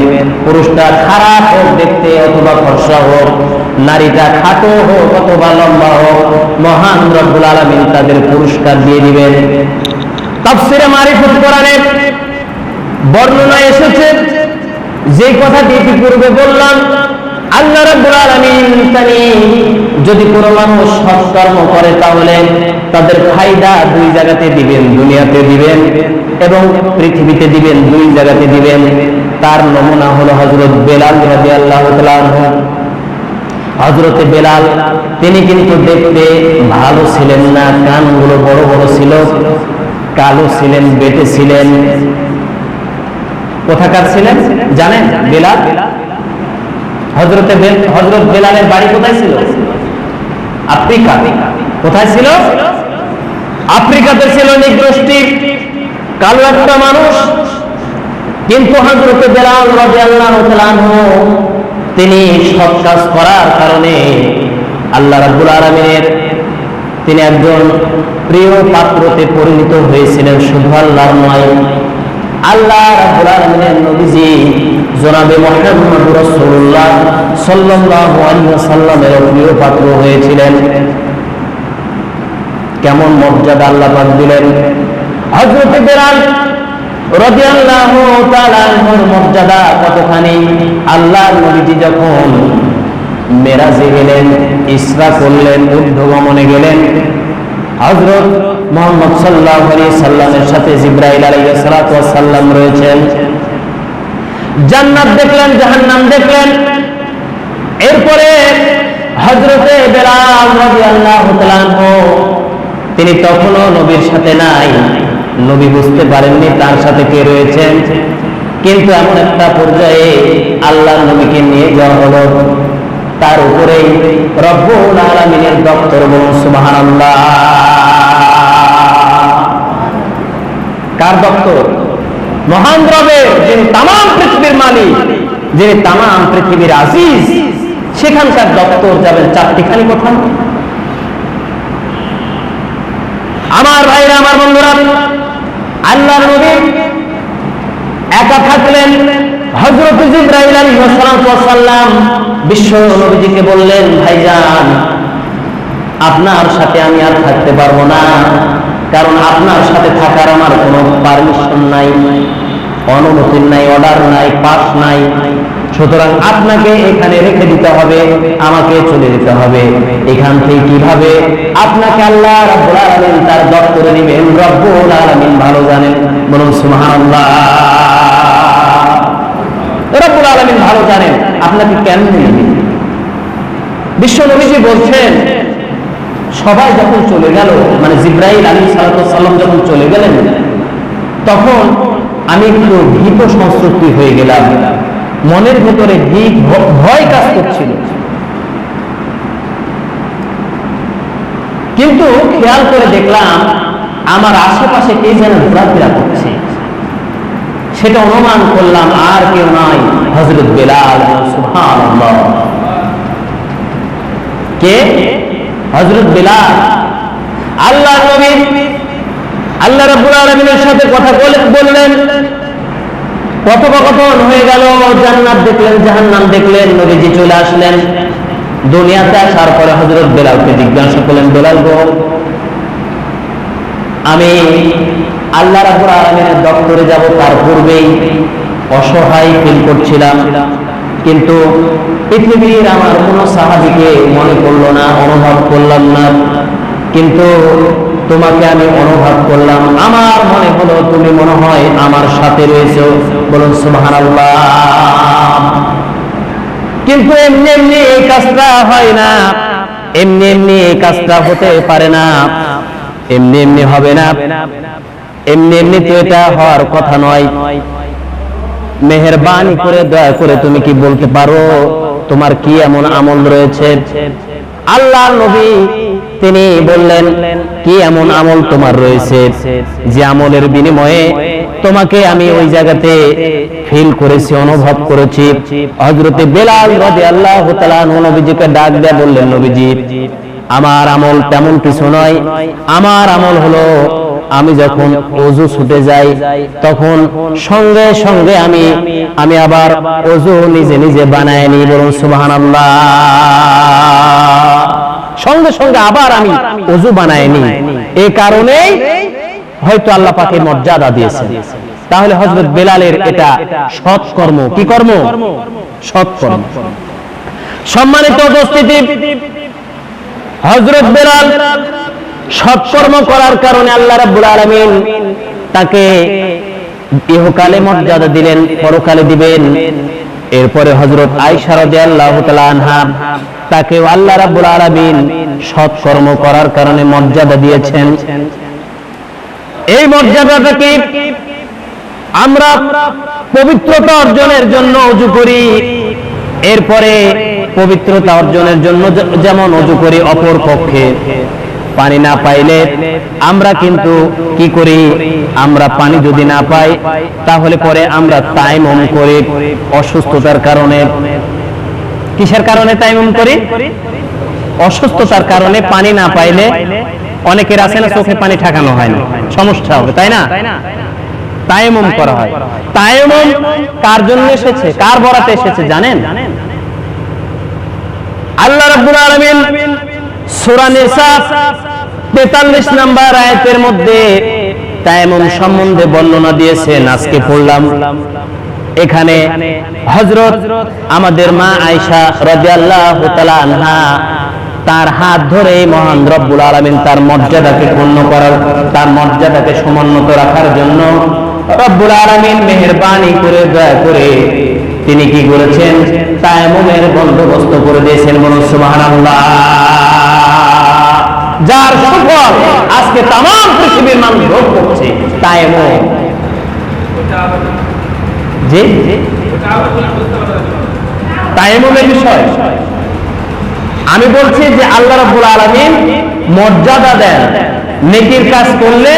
পুরুষটা খারাপ হোক দেখতে অথবা ফর্সা হোক, নারীটা খাটো হোক অথবা লম্বা হোক, মহান রব্বুল আলামিন তাদের পুরস্কার দিয়ে দিবেন। তাফসীরে মারিফাতুল কোরআনে বর্ণনা এসেছে, যে কথাটি পূর্বে বললাম, আল্লাহ রাব্বুল আলামিন যদি কোনো মানুষ সৎকর্ম করে তাহলে তাদের ফায়দা 2 জায়গাতে দিবেন, দুনিয়াতে দিবেন এবং পৃথিবীতে দিবেন, 2 জায়গাতে দিবেন। তার নমুনা হলো হযরত বেলাল রাদিয়াল্লাহু তাআলা আনহু। হযরত বেলাল তিনি কিন্তু দেখতে ভালো ছিলেন না, কানগুলো বড় বড় ছিল, কালো ছিলেন, বেটে ছিলেন। কোথাকার ছিলেন জানেন? বেলাল, হযরত বেলালের বাড়ি কোথায় ছিল? আফ্রিকা। কোথায় ছিল? আফ্রিকাতে ছিল। নিগ্রোষ্ঠী, কালো একটা মানুষ। কিন্তু হযরত বেলাল রাদিয়াল্লাহু তাআলা আনহু তিনি সৎ কাজ করার কারণে আল্লাহ রাব্বুল আলামিনের তিনি একজন প্রিয় পাত্রতে পরিণত হয়েছিলেন। শুধু আল্লাহর নয়, আল্লাহ রাব্বুল আলামিনের নবীজি জনাবে মুহাম্মদ রাসূলুল্লাহ সাল্লাল্লাহু আলাইহি ওয়াসাল্লামের প্রিয় পাত্র হয়েছিলেন। কেমন মর্যাদা আল্লাহ পাক দিলেন! হযরত বেলাল রাদিয়াল্লাহু তাআলা আনহুর মর্যাদা কতখানি। আল্লাহর নবীজি যখন মেরাজে গেলেন, ইসরা করলেন, ঊর্ধ্বগমনে গেলেন, হযরত মুহাম্মদ সাল্লাল্লাহু আলাইহি সাল্লামের সাথে জিবরাইল আলাইহিস সালাতু ওয়াস সালাম রয়েছেন। জান্নাত দেখলেন, জাহান্নাম দেখলেন। এরপরে হযরতে বেলাল রাদিয়াল্লাহু তাআলা আনহু তিনি তখনও নবীর সাথে নাই, নবী বুঝতে পারেননি তার সাথে কে রয়েছেন। কিন্তু এমন একটা পর্যায়ে আল্লাহর নবীকে নিয়ে যাওয়া হলো, তার উপরেই রব্বুল আলামিনের দপ্তর, বলুন সুবহানাল্লাহ। কার দপ্তর? মহান রবের, যিনি তামাম পৃথিবীর মালিক, যিনি তামাম পৃথিবীর আজিজ, সেখানকার দপ্তর যাবেন চারটিখানি কথা। আমার ভাইরা, আমার বন্ধুরা, আল্লাহর নবী একা থাকলেন। হযরত জিবরাইল আলাইহিস সালাম বিশ্ব নবীজিকে বললেন, ভাইজান আপনার সাথে আমি আর থাকতে পারবো না, কারণ আপনার সাথে থাকার আমার কোনো পারমিশন নাই, অনুমতি নাই, অর্ডার নাই, পাস নাই। সুতরাং আপনাকে এখানে রেখে দিতে হবে, আমাকে চলে যেতে হবে। এখান থেকে কিভাবে আপনাকে আল্লাহ রাব্বুল আলামিন তার দপ্তরে নেবেন, রব্বুল আলামিন ভালো জানেন, বলুন সুবহানাল্লাহ। রব্বুল আলামিন ভালো জানেন আপনাকে কেন নেবেন। বিশ্ব নবীজি বলছেন, সবাই যখন চলে গেল, মানে জিবরাইল আলাইহিস সালাম যখন চলে গেলেন, তখন আমি একটু ভীত সংস্কৃতি হয়ে গেলাম, মনের ভেতরে ভয় কাজ করছিল। কিন্তু খেয়াল করে দেখলাম আমার আশেপাশে কে যেন ঘোরাফেরা করছে। সেটা অনুমান করলাম আর কেউ নয়, হযরত বেলাল। সুবহানাল্লাহ। কে? হযরত বেলাল। আল্লাহ নবী আল্লাহ রাব্বুল আলামিনের সাথে কথা বললেন, কথোপকথন হয়ে গেল, জান্নাত দেখলেন, জাহান্নাম দেখলেন। নবীজি চলে আসলেন। দুনিয়াতে আসার পরে হযরত বেলালকে জিজ্ঞাসা করলেন, বেলাল গো, আমি আল্লাহ রাব্বুল আলামিনের দপ্তরে যাব, তার পূর্বেই অসহায় ফিল করছিলাম, কিন্তু পৃথিবীর আমার কোন সাহাবীকে মনে পড়লো না, অনুভব করলাম না। কিন্তু তোমাকে আমি অনুভব করলাম, আমার মনে হলো তুমি মনে হয় আমার সাথে রয়েছো, বলুন সুবহানাল্লাহ। কিন্তু এমনি এমনি এই কাজটা হয় না, এমনি এমনি এই কাজটা হতে পারে না, এমনি এমনি হবে না, এমনি এমনি তো এটা হওয়ার কথা নয়। মেহেরবানি করে, দয়া করে তুমি কি বলতে পারো তোমার কি এমন আমল রয়েছে? আল্লাহর নবী তিনি বললেন, কি এমন আমল তোমার রয়েছে যে আমলের বিনিময়ে তোমাকে আমি ওই জায়গাতে ফিল করেছি, অনুভব করেছি। হযরত বেলাল রাদিয়াল্লাহু তাআলা নবীজিকে ডাক দিয়ে বললেন, নবীজি আমার আমল তেমন কিছু নয়, আমার আমল হলো আমি যখন ওযু ছুটে যাই তখন সঙ্গে সঙ্গে আমি আবার ওযু নিজে নিজে বানায় নিই, বলুন সুবহানাল্লাহ। সঙ্গে সঙ্গে আবার আমি ওযু বানায় নিই। এই কারণেই হয়তো আল্লাহ পাকের মর্যাদা দিয়েছেন। তাহলে হযরত বেলালের এটা সৎ কর্ম। কি কর্ম? সৎ কর্ম। সম্মানিত উপস্থিতি, হযরত বেলাল সৎকর্ম করার কারণে আল্লাহ রাব্বুল আলামিন তাকে ইহকালে মর্যাদা দিলেন, পরকালে দিবেন। এরপরে হযরত আয়েশা রাদিয়াল্লাহু তাআলা আনহা তাকে আল্লাহ রাব্বুল আলামিন সৎকর্ম করার কারণে মর্যাদা দিয়েছেন। এই মর্যাদাটাকে আমরা পবিত্রতা অর্জনের জন্য ওযু করি, এরপরে পবিত্রতা অর্জনের জন্য যেমন ওযু করি, অপর পক্ষে পানি না পাইলে আমরা কিন্তু কি করি, আমরা পানি যদি না পাই তাহলে পরে আমরা তায়াম্মুম করি অসুস্থতার কারণে। কিসের কারণে তায়াম্মুম করি? অসুস্থতার কারণে পানি না পাইলে অনেকের আছে না, চোখে পানি ঠেকানো হয় না, সমস্যা হবে, তাই না? তায়াম্মুম করা হয়। তায়াম্মুম কার জন্য এসেছে, কার বরাতে এসেছে জানেন? আল্লাহ রাব্বুল আলামিন সূরা নিসা 43 নম্বর আয়াতের মধ্যে তায়াম্মুম সম্বন্ধে বর্ণনা দিয়েছেন, আজকে পড়লাম। এখানে হযরত আমাদের মা আয়েশা রাদিয়াল্লাহু তাআলা আনহা তার হাত ধরে মহান রব্বুল আলামিন তার মর্যাদাকে পূর্ণ করার, তার মর্যাদাকে সমুন্নত রাখার জন্য রব্বুল আলামিন মেহেরবানি করে দয়া করে তিনি কি করেছেন, তায়াম্মুমের বন্দোবস্ত করে দিয়েছেন। বলুন সুবহানাল্লাহ। যার সুফল আজকে তামাম পৃথিবীর মানুষ ভোগ করছে, তায়াম্মুম। জি, তায়াম্মুমের বিষয় আমি বলছি যে আল্লাহ রাব্বুল আলামিন মর্যাদা দেন নেকির কাজ করলে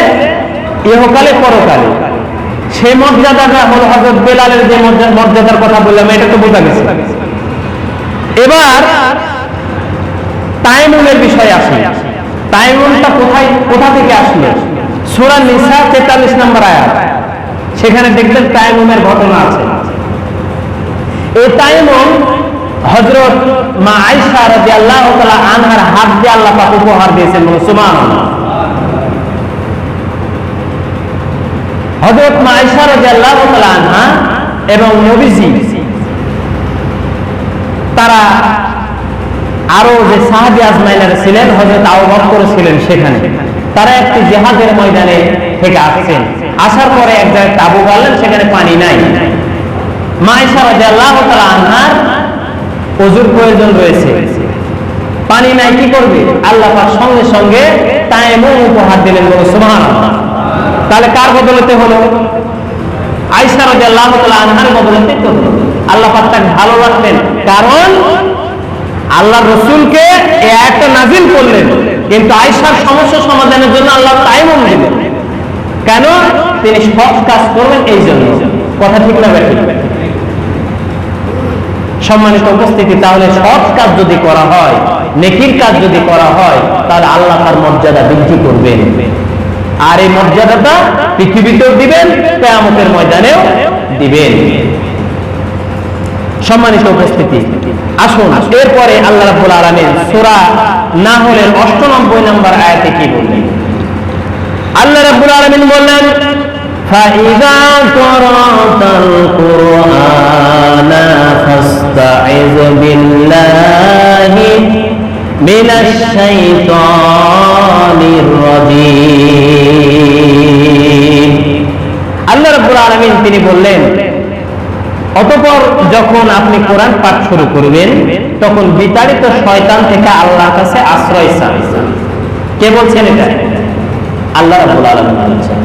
ইহকালে পরকালে। সেই মর্যাদাটা হলো হযরত বেলালের যে মর্যাদার কথা বললাম, এটা তো বোঝা গেছে। এবার তায়াম্মুমের বিষয় আসে। তায়াম্মুমটা কোথা থেকে আসলো? সূরা নিসা 43 নম্বর আয়াত, সেখানে দেখবেন তায়াম্মুমের ঘটনা আছে। এই তায়াম্মুম হযরত মা আয়েশা রাদিয়াল্লাহু তাআলা আনহার হাত দিয়ে আল্লাহ পাক উপহার দিয়েছেন। সুবহানাল্লাহ। হযরত মা আয়েশা রাদিয়াল্লাহু তাআলা আনহা এবং নবীজি তারা আরো যে সাহাবী আজমাইনারা ছিলেন, হযরত আবু বকর ছিলেন সেখানে, তারা একটি জিহাদের ময়দানে থেকে আসছেন। আসার পরে এক জায়গায় তাঁবু গাড়লেন, সেখানে পানি নাই। মা আয়েশা রাদিয়াল্লাহু তাআলা আনহার ওযুর প্রয়োজন রয়েছে, পানি নাই, কি করবে? আল্লাহ পাক সঙ্গে সঙ্গে তায়াম্মুম উপহার দিলেন। বলো সুবহানাল্লাহ। তাহলে কার বদলতে হলো? আয়েশা রাদিয়াল্লাহু তাআলা আনহার বদলতে তো আল্লাহ পাক তাকে ভালো রাখলেন, কারণ আল্লাহর রাসূলকে এই আয়াতটা নাযিল করলেন, কিন্তু আয়েশার সমস্যা সমাধানের জন্য আল্লাহ তায়াম্মুম দিলেন। কেন? তিনি সৎ কাজ করবেন এই জন্য। কথা ঠিক না বেঠিক? সম্মানিত উপস্থিতি, তাহলে সৎ কাজ যদি করা হয়, নেকির কাজ যদি করা হয়, তাহলে আল্লাহ তার মর্যাদা বৃদ্ধি করবেন। আর এই মর্যাদাটা পৃথিবীতেও দিবেন, কিয়ামতের ময়দানেও দিবেন। সম্মানিত উপস্থিতি, আসুন এরপরে আল্লাহ রাব্বুল আলামিন সূরা নাহলের ৯৮ নম্বর আয়াতে কি বললেন? আল্লাহ রাব্বুল আলামিন বললেন, ফাইযা ক্বরাতাল কুরআনা ফাসতাইয বিল্লাহি মিনাশ শাইতানির রাজীম। আল্লাহ রাব্বুল আলামিন তিনি বললেন, অতঃপর যখন আপনি কোরআন পাঠ শুরু করবেন, তখন বিতাড়িত শয়তান থেকে আল্লাহর কাছে আশ্রয় চান। কে বলছেন এটা? আল্লাহ রাব্বুল আলামিন বলছেন।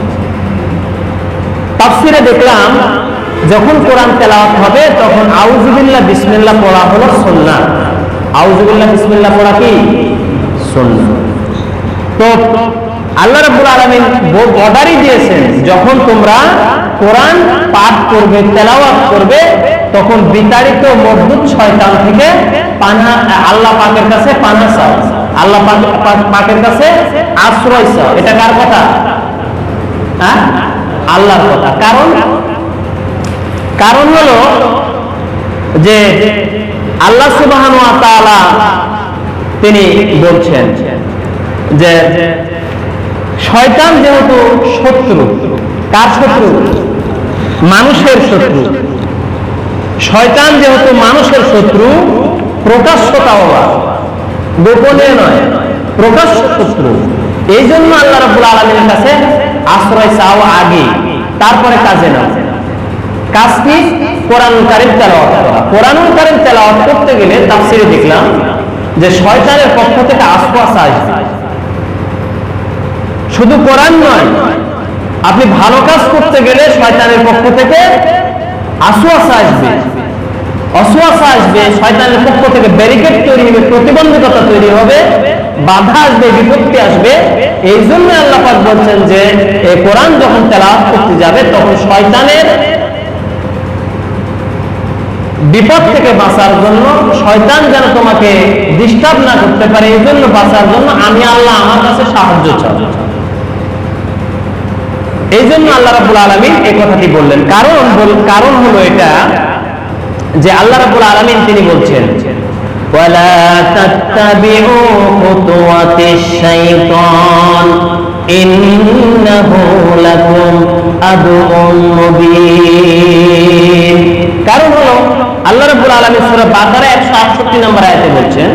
তাফসীরে দেখলাম, যখন কোরআন তেলাওয়াত হবে তখন আউযুবিল্লাহ বিসমিল্লাহ পড়া হলো সুন্নাহ। আউযুবিল্লাহ বিসমিল্লাহ পড়া কি সুন্নাহ। তো আল্লাহ রাব্বুল আলামিন অর্ডারই দিয়েছেন, যখন তোমরা কোরআন পাঠ করবে, তেলাওয়াত করবে, তখন বিতাড়িত মরদুদ শয়তান থেকে পানাহ, আল্লাহ পাকের কাছে পানাহ চাও, আল্লাহ পাকের কাছে আশ্রয় চাও। এটা কার কথা? হ্যাঁ, আল্লাহর কথা। কারণ হলো যে আল্লাহ সুবহানাহু ওয়া তাআলা তিনি বলছেন যে শয়তান যেহেতু শত্রু, কার শত্রু? মানুষের শত্রু। শয়তান যেহেতু মানুষের শত্রু, প্রকাশ্য তাওবা, গোপনে নয়, প্রকাশ্য শত্রু। এই জন্য আল্লাহ রাব্বুল আলামিনের কাছে আশ্রয় চাও আগে, তারপরে কাজে নাও। কাজ কি? কোরআনুল কারীম তেলাওয়াত করা। কোরআনুল কারীম তেলাওয়াত করতে গেলে তাফসীরে দেখলাম যে শয়তানের পক্ষ থেকে ওয়াসওয়াসা আসবে। শুধু কোরআন নয়, আপনি ভালো কাজ করতে গেলে শয়তানের পক্ষ থেকে ওয়াসওয়াসা আসবে, ওয়াসওয়াসা আসবে। শয়তানের পক্ষ থেকে ব্যারিকেড তৈরি হবে, প্রতিবন্ধকতা তৈরি হবে, বাধা আসবে, বিপত্তি আসবে। এই জন্য আল্লাহ পাক বলছেন যে এই কোরআন যখন তেলাওয়াত করতে যাবে, তখন শয়তানের বিপদ থেকে বাঁচার জন্য, শয়তান যেন তোমাকে ডিস্টার্ব না করতে পারে, এই জন্য বাঁচার জন্য আমি আল্লাহ আমার কাছে সাহায্য চাই। এই জন্য আল্লাহ রাব্বুল আলামিন এই কথাটি বললেন। কারণ হলো এটা যে আল্লাহ রাব্বুল আলামিন তিনি বলছেন, ওয়ালা তাত্তাবিউ খুতুওয়াতিশ শাইতান ইন্নাহু লাকুম আদুউম মুবিন। কারণ হলো আল্লাহ রাব্বুল আলামিন সূরা বাকারা 168 নম্বর আয়াতে বলছেন,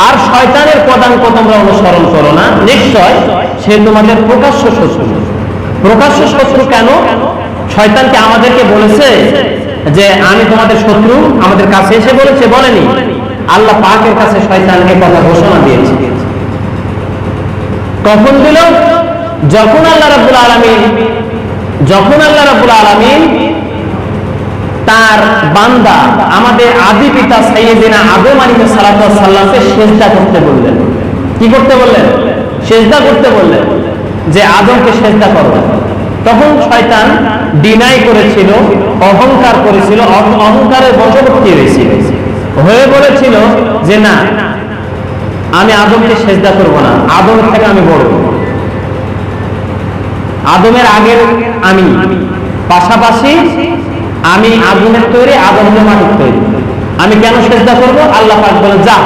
আর শয়তানের পদাঙ্ক তোমরা অনুসরণ করো না, নিশ্চয় সে তোমাদের প্রকাশ্য শত্রু। প্রকাশ্য শত্রু কেন? শয়তানকে আমাদেরকে বলেছে যে আমি তোমাদের শত্রু, আমাদের কাছে এসে বলেছে? বলেনি। আল্লাহ পাকের কাছে শয়তান এই কথা ঘোষণা দিয়েছে। কখন দিল? যখন আল্লাহ রাব্বুল আলামিন তার বান্দা আমাদের আদি পিতা সাইয়েদিনা আদম আলাইহিস সালাতু ওয়াস সালামকে সিজদা করতে বললেন। কি করতে বললেন? সিজদা করতে বললেন, যে আদমকে সিজদা করো। তখন শয়তান ডিনাই করেছিল, অহংকার করেছিল, অহংকারের বশবর্তী হয়ে বলেছিল যে না, আমি আদমকে সিজদা করব না, আদমের থেকে আমি বড়, আদমের আগের আমি, পাশাপাশি আমি আগুনের তৈরি, আদম হলো মাটির তৈরি, আমি কেন সিজদা করব? আল্লাহ পাক বলেন, যা,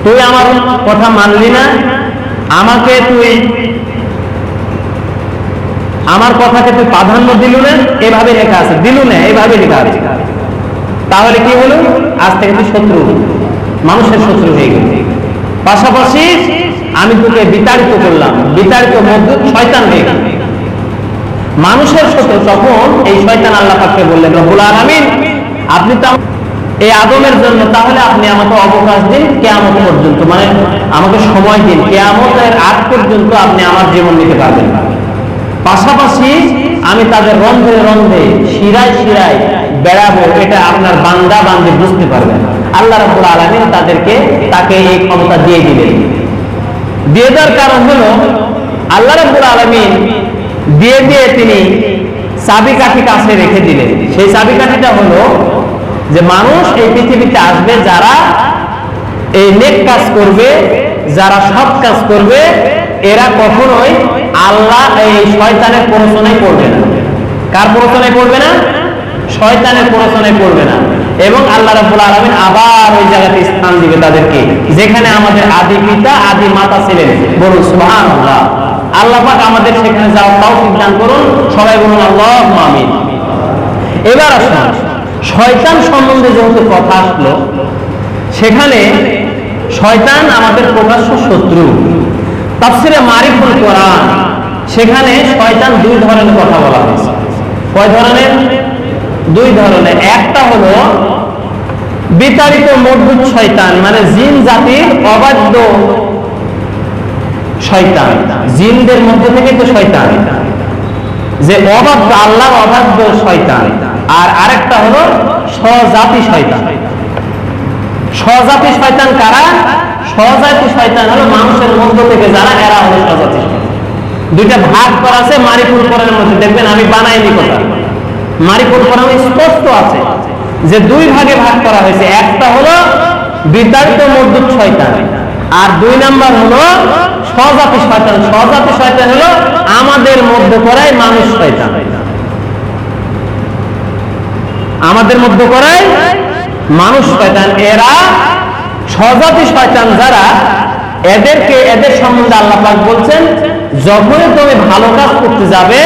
তুই আমার কথা মানলি না, আমাকে তুই, আমার কথাকে তুই প্রাধান্য দিলু না, এভাবে লেখা আছে, দিলু না এভাবে লেখা আছে। তাহলে কি হলো? আজ থেকে তুই শত্রু, মানুষের শত্রু হয়ে গেল। পাশাপাশি আমি তোকে বিতাড়িত করলাম, বিতাড়িত মধ্যে শয়তান হয়ে গেল, মানুষের শত্রু। তখন এই শয়তান আল্লাহ পাককে বললেন, রব্বুল আলামিন আপনি তো এই আদমের জন্য, তাহলে আপনি আমাকে অবকাশ দিন কিয়ামত পর্যন্ত, মানে আমাকে সময় দিন, কিয়ামতের আগ পর্যন্ত আপনি আমার জীবন নিতে পারবেন। পাশাপাশি আমি তাদের রন্ধে রন্ধে, শিরায় শিরায় বেড়াবো, এটা আপনার বান্দা বান্দে বুঝতে পারবেন। আল্লাহ রাব্বুল আলামিন তাকে এই ক্ষমতা দিয়ে দিলেন। দিয়ে দেওয়ার কারণ হলো আল্লাহ রাব্বুল আলামিন দিয়ে তিনি চাবিকাঠি কাছে রেখে দিলেন। সেই চাবিকাঠিটা হলো যে মানুষ এই পৃথিবীতে আসবে যারা এই নেক কাজ করবে, যারা সৎ কাজ করবে, এরা কখনোই আল্লাহ এই শয়তানের প্ররোচনায় পড়বে না। কার প্ররোচনায় পড়বে না? শয়তানের প্ররোচনায় পড়বে না। এবং আল্লাহ রাব্বুল আলামিন আবার ওই জায়গাতে স্থান দিবে তাদেরকে, যেখানে আমাদের আদি পিতা আদি মাতা ছিলেন। বলুন সুবহানাল্লাহ। আল্লাহ পাক আমাদের সেখানে যাওয়ার তৌফিক দান করুন। সবাই বলুন আল্লাহুম্মা আমিন। এবার আসুন, শয়তান সম্বন্ধে যেহেতু কথা আসলো, সেখানে শয়তান আমাদের প্রকাশ্য শত্রু। তাফসিরে মারিফুল কোরআন, সেখানে শয়তান দুই ধরনের কথা বলা হয়েছে। কয় ধরনের? দুই ধরনের। একটা হলো বিতাড়িত মরদুদ শয়তান, মানে জিন জাতির অবাধ্য শয়তান, জিনদের মধ্যে থেকে তো শয়তান, যে অবাধ্য, আল্লাহর অবাধ্য শয়তান। আর আরেকটা হলো স্বজাতি শয়তান। স্বজাতি শয়তান কারা? স্বজাতি শয়তান হলো মানুষের মধ্য থেকে যারা, এরা হলো স্বজাতি শয়তান। দুইটা ভাগ করা আছে মারিফুল কোরআনের মধ্যে, দেখবেন আমি বানাইনি কথা, মারিফুল কোরআনে স্পষ্ট আছে যে দুই ভাগে ভাগ করা হয়েছে। একটা হলো বিতাড়িত মরদুদ শয়তান, আর দুই নাম্বার হলো স্বজাতি শয়তান। স্বজাতি শয়তান হলো আমাদের মধ্যে করাই মানুষ শয়তান, আমাদের মধ্যে করাই মানুষ শয়তান। এরা স্বজাতি শয়তান যারা, এদের সম্বন্ধে আল্লাহ পাক বলছেন, যখনই তুমি ভালো কাজ করতে যাবে,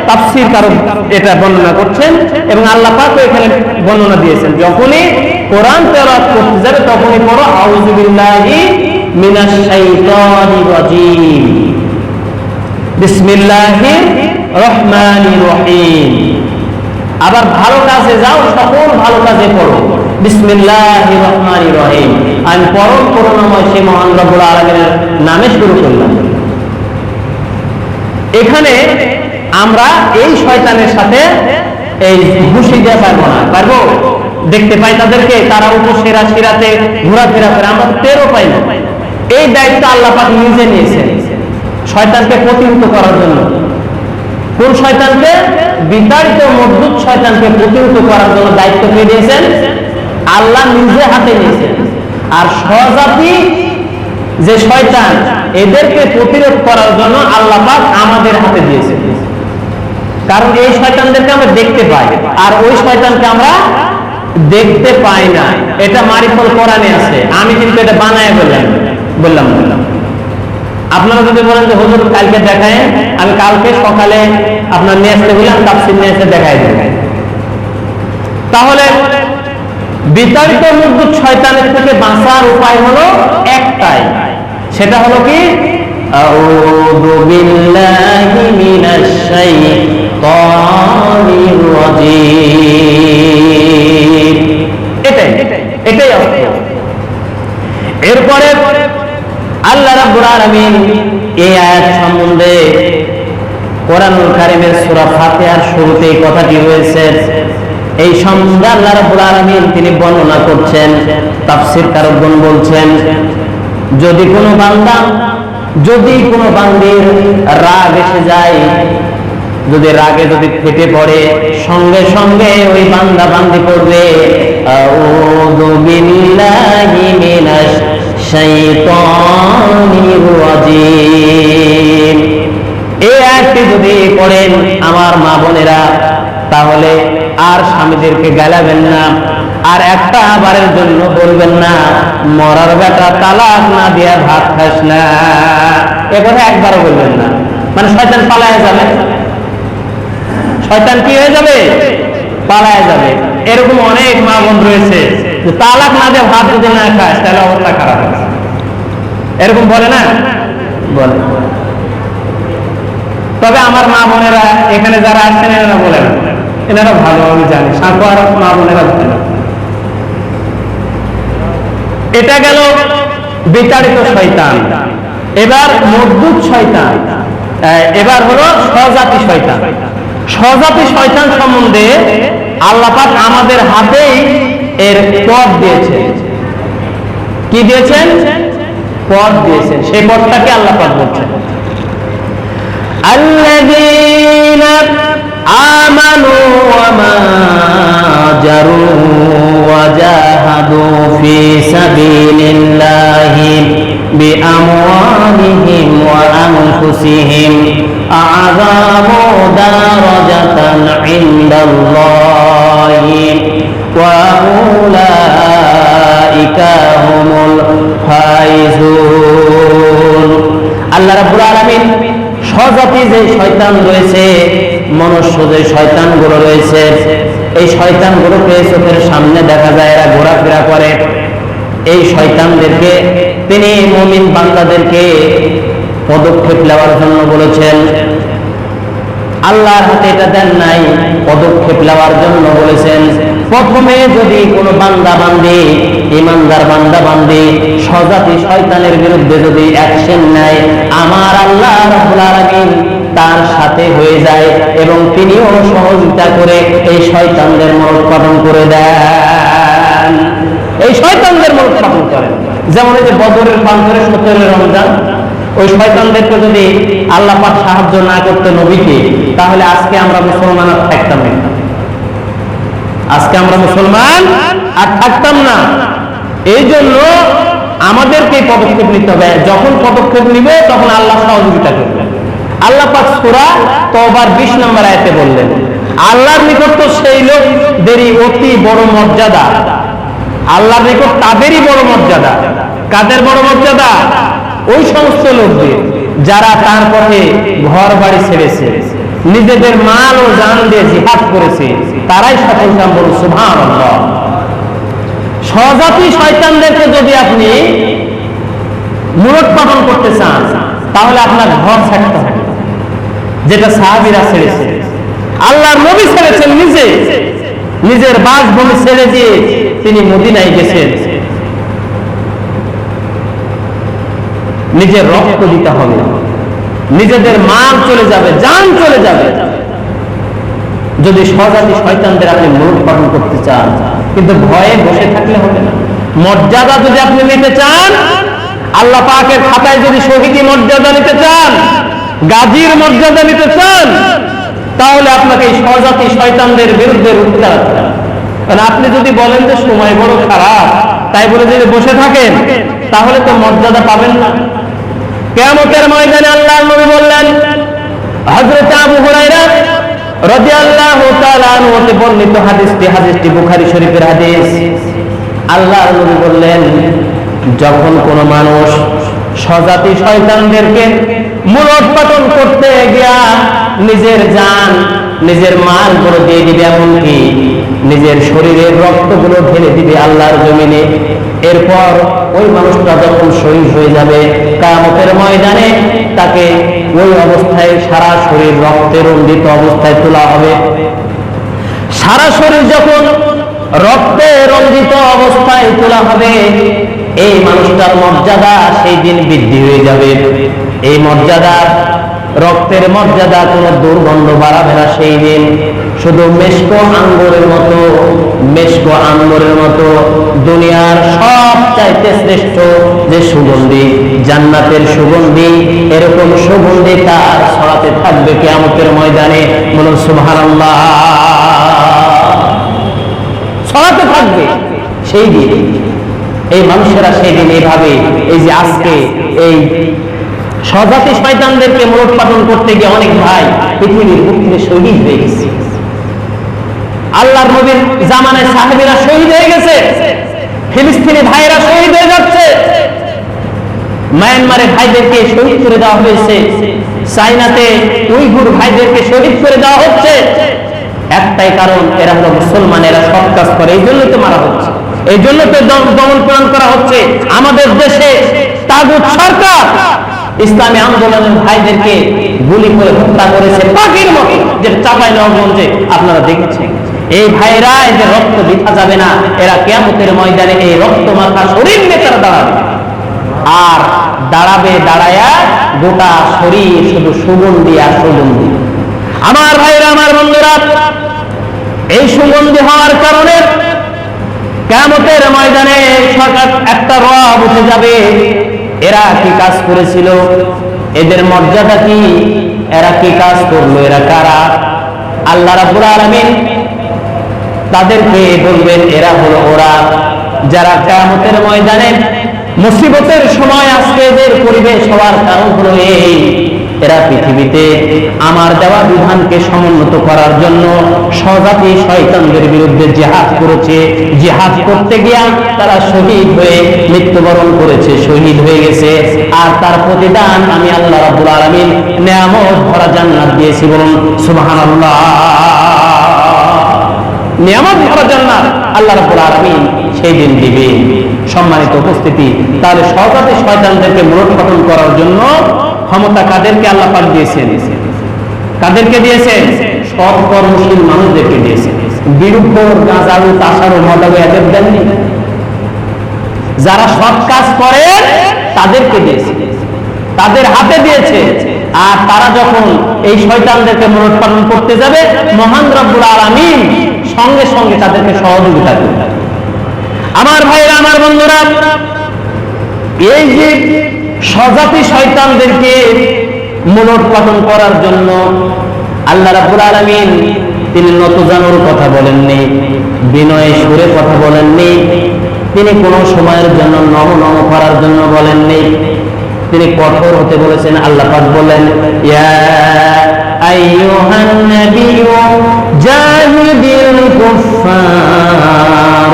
তাফসীর কারণ এটা বর্ণনা করছেন এবং আল্লাহ পাক এখানে বর্ণনা দিয়েছেন, যখনই কোরআন তেলাওয়াত করতে যাবে তখনই পড়ো আউযু বিল্লাহি মিনাশ শাইতানির রাজীম, বিসমিল্লাহির রহমানির রহিম। আবার ভালো কাজে যাও, সকল ভালো কাজে পড়ো বিসমিল্লাহির রহমানির রহিম। আমি পরম করুণাময় সেই মহান রব্বুল আলামিনের নামে শুরু করলাম। এখানে আমরা এই শয়তানের সাথে এই ঘুষি দিয়ে পারবো না, পারবো? দেখতে পাই তাদেরকে, তারা উপসেরা সিরাতে ঘোরাফেরা করে, আমরা টেরও পাই না। এই দায়িত্ব আল্লাহ পাক নিজে নিয়েছেন শয়তানকে প্রতিহত করার জন্য। কোন শয়তানকে? বিতাড়িত মরদুদ শয়তানকে প্রতিহত করার জন্য দায়িত্ব কে দিয়েছেন? আল্লাহ নিজে হাতে নিয়েছেন। আর স্বজাতি যে শয়তান, এদেরকে প্রতিরোধ করার জন্য আল্লাহ পাক আমাদের হাতে দিয়েছেন। কারণ এই শয়তানদেরকে আমরা দেখতে পাই, আর ওই শয়তানকে আমরা দেখতে পাই না। এটা মারিফুল কোরআনে আছে, আমি কিন্তু এটা বানায় বললাম। আপনারা যদি বলেন যে হুজুর কালকে দেখায়, আমি কালকে সকালে আপনার নিয়ে আসতে বললাম, তাফসীর নিয়ে এসে দেখাই দেবেন। তাহলে বিতাড়িত মুরদুদ শয়তানের থেকে বাঁচার উপায় হলো একটাই, সেটা হলো কি আউযু বিল্লাহি মিনাশ শাইতানির রাজীম। এটাই অর্থ। এরপরে আল্লাহ রাব্বুল আলামিন এই আয়াত সম্বন্ধে কোরআনুল কারীমের সূরা ফাতিহার শুরুতে এই কথাটি রয়েছে। এই সম্বন্ধে আল্লাহ রাব্বুল আলামিন তিনি বর্ণনা করছেন। তাফসীরকারগণ বলছেন, যদি কোনো বান্দির রাগ এসে যায়, যদি রাগে ফেটে পড়ে, সঙ্গে সঙ্গে ওই বান্দা বান্দি করবে আউযু বিল্লাহি মিনাশ শাইতানির রাজীম। এই আয়াতটি যদি পড়েন আমার মা বোনেরা, তাহলে আর স্বামীদেরকে গালাবেন না, আর একটা বারের জন্য বলবেন না মরার বেটা তালাক না দিয়া ভাত খাস না, এ কথা একবারও বলবেন না। মানে শয়তান পালায় যাবে, শয়তান কি হয়ে যাবে? পালায় যাবে। এরকম অনেক মা বোন রয়েছে যে তালাক না দিয়ে ভাত যদি না খাস তাহলে অবস্থা খারাপ হবে, এরকম বলে না? বলে। তবে আমার মা বোনেরা এখানে যারা আসছেন এনারা বলেন, এনারা ভালো, আমি জানি সাঁকোয়ার মা বোনেরা বলেন। এটা গেল বিতাড়িত শয়তান। এবার মজবুত শয়তান, এবার হলো স্বজাতি শয়তান। স্বজাতি শয়তান সম্বন্ধে আল্লাহ পাক আমাদের হাতেই এর পথ দিয়েছেন। কি দিয়েছেন? পথ দিয়েছেন। সেই পথটাকে আল্লাহ পাক বলছেন, আল্লাযীনা আমানু ওয়া মাজারু ওয়া জাহাদু ফি সাবিলিল্লাহি বিআমওয়ালিহিম ওয়া আনফুসিহিম আ'যামু দারাজাতান ইনদাল্লাহি ওয়া উলাইকা হুমুল ফাইজুন। আল্লাহ রাব্বুল আলামিন স্বজাতি যে শয়তান রয়েছে, মনুষ্য যে শয়তানগুলো রয়েছে, এই শয়তানগুলোকে চোখের সামনে দেখা যায়, এরা ঘোরাফেরা করে। এই শয়তানদেরকে তিনি মুমিন বান্দাদেরকে পদক্ষেপ নেওয়ার জন্য বলেছেন। আল্লাহর হাতে এটা দেন নাই, পদক্ষেপ নেওয়ার জন্য বলেছেন। প্রথমে যদি কোনো বান্দা বান্দি, ইমানদার বান্দা বান্দি স্বজাতি শয়তানের বিরুদ্ধে যদি অ্যাকশন নেয়, আমার আল্লাহ রাব্বুল আলামিন তার সাথে হয়ে যায় এবং তিনিও সহযোগিতা করে এই শয়তানদের মূলোৎপাটন করে দেন। এই শয়তানদের মূলোৎপাটন করেন। যেমন এই যে বদরের প্রান্তরে 17 রমজান, ওই শয়তানদেরকে যদি আল্লাহ পাক সাহায্য না করতে নবীকে, তাহলে আজকে আমরা মুসলমান আর থাকতাম না। আজকে আমরা মুসলমান আর থাকতাম না। এই জন্য আমাদেরকে পদক্ষেপ নিতে হবে। যখন পদক্ষেপ নিবে তখন আল্লাহ সহযোগিতা করবেন। আল্লাহ পাক সূরা তওবার 20 নম্বর আয়াতে বললেন, আল্লাহর নিকট তো সেই লোকদেরই অতি বড় মর্যাদা। আল্লাহর নিকট তাদেরই বড় মর্যাদা। কাদের বড় মর্যাদা? ওই সমস্ত লোকদের যারা তার পথে ঘর বাড়ি ছেড়েছে, নিজেদের মাল ও জান দিয়ে জিহাদ করেছে, তারাই সফল কাম। বলুন সুবহানাল্লাহ। স্বজাতি শয়তানদেরকে যদি আপনি মূলোৎপাটন করতে চান, তাহলে আপনার ঘর ছাড়তে হবে, যেটা সাহাবীরা ছেড়েছে। আল্লাহর নবী ছেড়েছেন, নিজের বাসভূমি ছেড়ে দিয়ে তিনি মদিনায় গেছেন। নিজের রক্ত দিতে হবে, নিজেদের মাল চলে যাবে, জান চলে যাবে, যদি স্বজাতি শয়তানদের আপনি মূলোৎপাটন করতে চান। কিন্তু ভয়ে বসে থাকলে হবে না। মর্যাদা যদি আপনি নিতে চান, আল্লাহ পাকের খাতায় যদি শহীদি মর্যাদা নিতে চান, গাজীর মর্যাদা নিতে চান, তাহলে আপনাকে এই স্বজাতি শয়তানদের বিরুদ্ধে রুখে দাঁড়াতে হবে। কারণ আপনি যদি বলেন যে সময় বড় খারাপ, তাই বলে যদি বসে থাকেন, তাহলে তো মর্যাদা পাবেন না। কিয়ামতের ময়দানে আল্লাহর নবী বললেন, হযরত আবু হুরায়রা রাদিয়াল্লাহু তাআলা আনহু হতে বর্ণিত হাদিসটি বুখারী শরীফের হাদিস। আল্লাহর নবী বললেন, যখন কোনো মানুষ স্বজাতি শয়তানদেরকে মূলোৎপাটন করতে গিয়া নিজের জান, নিজের মালগুলো দিয়ে দিবে, এমনকি নিজের শরীরের রক্তগুলো ঢেলে দিবে আল্লাহর জমিনে। এরপর ওই মানুষটা যখন শহীদ হয়ে যাবে, কিয়ামতের ময়দানে তাকে ওই অবস্থায় সারা শরীর রক্তে রঞ্জিত অবস্থায় তোলা হবে। সারা শরীর যখন রক্তে রঞ্জিত অবস্থায় তোলা হবে, এই মানুষটার মর্যাদা সেই দিন বৃদ্ধি হয়ে যাবে। এই মর্যাদা, রক্তের মর্যাদা কোনো দুর্গন্ধ বাড়াবে না সেই দিন। শুধু মেশকো আঙ্গুরের মতো, মেশকো আঙ্গুরের মতো দুনিয়ার সবচাইতে শ্রেষ্ঠ যে সুগন্ধি, জান্নাতের সুগন্ধি, এরকম সুগন্ধি তার ছড়াতে থাকবে কিয়ামতের ময়দানে। বলুন সুবহানাল্লাহ। ছড়াতে থাকবে সেই দিন। এই মানুষেরা সেই দিন এইভাবে, এই যে আজকে এই স্বজাতি শয়তানদেরকে মূলোৎপাটন করতে গিয়ে অনেক ভাই পৃথিবীর বুক থেকে শহীদ হয়ে গেছে। আল্লাহর নবীর জামানায় সাহাবীরা শহীদ হয়ে গেছে, ফিলিস্তিনি ভাইয়েরা শহীদ হয়ে যাচ্ছে, মায়ানমারের ভাইদেরকে শহীদ করে দেওয়া হয়েছে, চাইনাতে উইঘুর ভাইদেরকে শহীদ করে দেওয়া হচ্ছে। একটাই কারণ, এরা হলো মুসলমান, এরা সৎ কাজ করে, এই জন্য তো মারা হচ্ছে, এই জন্য তো দমন পীড়ন করা হচ্ছে। আমাদের দেশে তাগুত সরকার ইসলামী আন্দোলনের ভাইদেরকে গুলি করে হত্যা করেছে পাখির মতো, যে চাঁপাইনবাবগঞ্জে আপনারা দেখেছেন। এই ভাইরা, এদের রক্ত বৃথা যাবে না, এরা কিয়ামতের ময়দানে এই রক্ত মাখা শরীর নিয়ে তারা দাঁড়াবে। আর দাঁড়াবে, দাঁড়ায়া গোটা শরীর শুধু সুগন্ধি আর সুগন্ধি। আমার ভাইরা, আমার বন্ধুরা, এই সুগন্ধি হওয়ার কারণে কিয়ামতের ময়দানে একটা রব উঠে যাবে। এরা কি কাজ করেছিল? এদের মর্যাদা কি? এরা কি কাজ করলো? এরা কারা? আল্লাহ রাব্বুল আলামিন তাদেরকে বলবেন, এরা হলো ওরা যারা কিয়ামতের ময়দানে মুসিবতের সময় আজকে এদের পরিবেশ হওয়ার কারণ হলো এই, এরা পৃথিবীতে আমার দেওয়া বিধানকে সমুন্নত করার জন্য স্বজাতি শয়তানদের বিরুদ্ধে জিহাদ করেছে। জিহাদ করতে গিয়া তারা শহীদ হয়ে মৃত্যুবরণ করেছে, শহীদ হয়ে গেছে। আর তার প্রতিদান আমি আল্লাহ রাব্বুল আলামিন নিয়ামত ভরা জান্নাত দিয়েছি। বলুন সুবহানাল্লাহ। নিয়ামত ভরা জান্নাত আল্লাহ রাব্বুল আলামিন সেই দিন দিবে। সম্মানিত উপস্থিতি, তাহলে স্বজাতি শয়তানদেরকে মূলোৎপাটন করার জন্য ক্ষমতা কাদেরকে আল্লাহ পাক দিয়েছেন? কাদেরকে দিয়েছেন? সৎ কর্মশীল মানুষদেরকে দিয়েছেন। বিরুদ্ধ গাঁজালু তাসারু মদালু এদের দেননি। যারা সৎ কাজ করে তাদেরকে দিয়েছে, তাদের হাতে দিয়েছে। আর তারা যখন এই শয়তানদেরকে মূলোৎপাটন করতে যাবে, মহান রব্বুল আলামিন সঙ্গে সঙ্গে তাদেরকে সহযোগিতা করবে। আমার ভাইরা, আমার বন্ধুরা, এই যে স্বজাতি শয়তানদেরকে মূলোৎপাটন করার জন্য আল্লাহ রাব্বুল আলামিন তিনি নতজানুর কথা বলেননি, বিনয় সুরে কথা বলেননি, তিনি কোনো সময়ের জন্য নম নম করার জন্য বলেননি, তিনি কঠোর হতে বলেছেন। আল্লাহ পাক বলেন, ইয়া আইয়ুহান নাবিয়্যু জাহিদিল কুফফার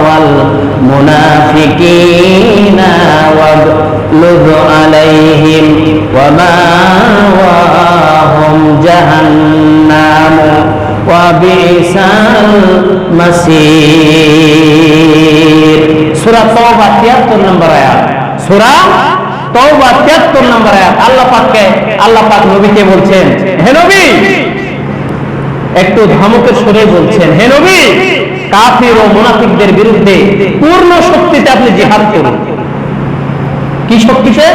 ওয়াল মুনাফিকিনা ওয়াগলুয আলাইহিম ওয়া মাওয়াহুম জাহান্নাম ওয়া বিসাল মাসীর। সূরা তাওবা 73 নম্বর আয়াত। সূরা তাওবা 73 নম্বর আয়াত। আল্লাহ পাক নবীকে বলছেন, হে নবী, একটু ধমকের সুরে বলছেন, হে নবী, কাফির ও মুনাফিকদের বিরুদ্ধে পূর্ণ শক্তিতে আপনি জিহাদ করুন। কি শক্তিতে?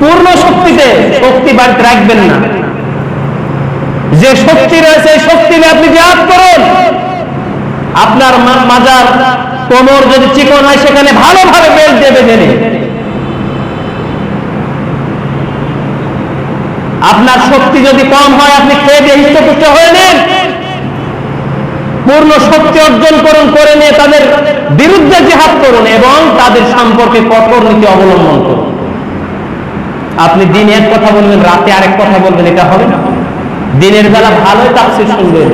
পূর্ণ শক্তিতে। শক্তি বাড়িতে রাখবেন না। যে শক্তি রয়েছে এই শক্তি নিয়ে আপনি জিহাদ করুন। আপনার মাজার কোমর যদি চিকন হয়, সেখানে ভালোভাবে বেল্ট দিয়ে বেঁধে নিন। আপনার শক্তি যদি কম হয়, আপনি খেয়ে দিয়ে হৃষ্টপুষ্ট হয়ে নেন। পূর্ণ শক্তি অর্জন করুন, করে নিয়ে তাদের বিরুদ্ধে জিহাদ করুন এবং তাদের সম্পর্কে কঠোর নীতি অবলম্বন করুন। আপনি দিনে এক কথা বলবেন, রাতে আরেক কথা বলবেন, এটা হবে না। দিনের বেলা ভালোই তাফসীর শুনবেন,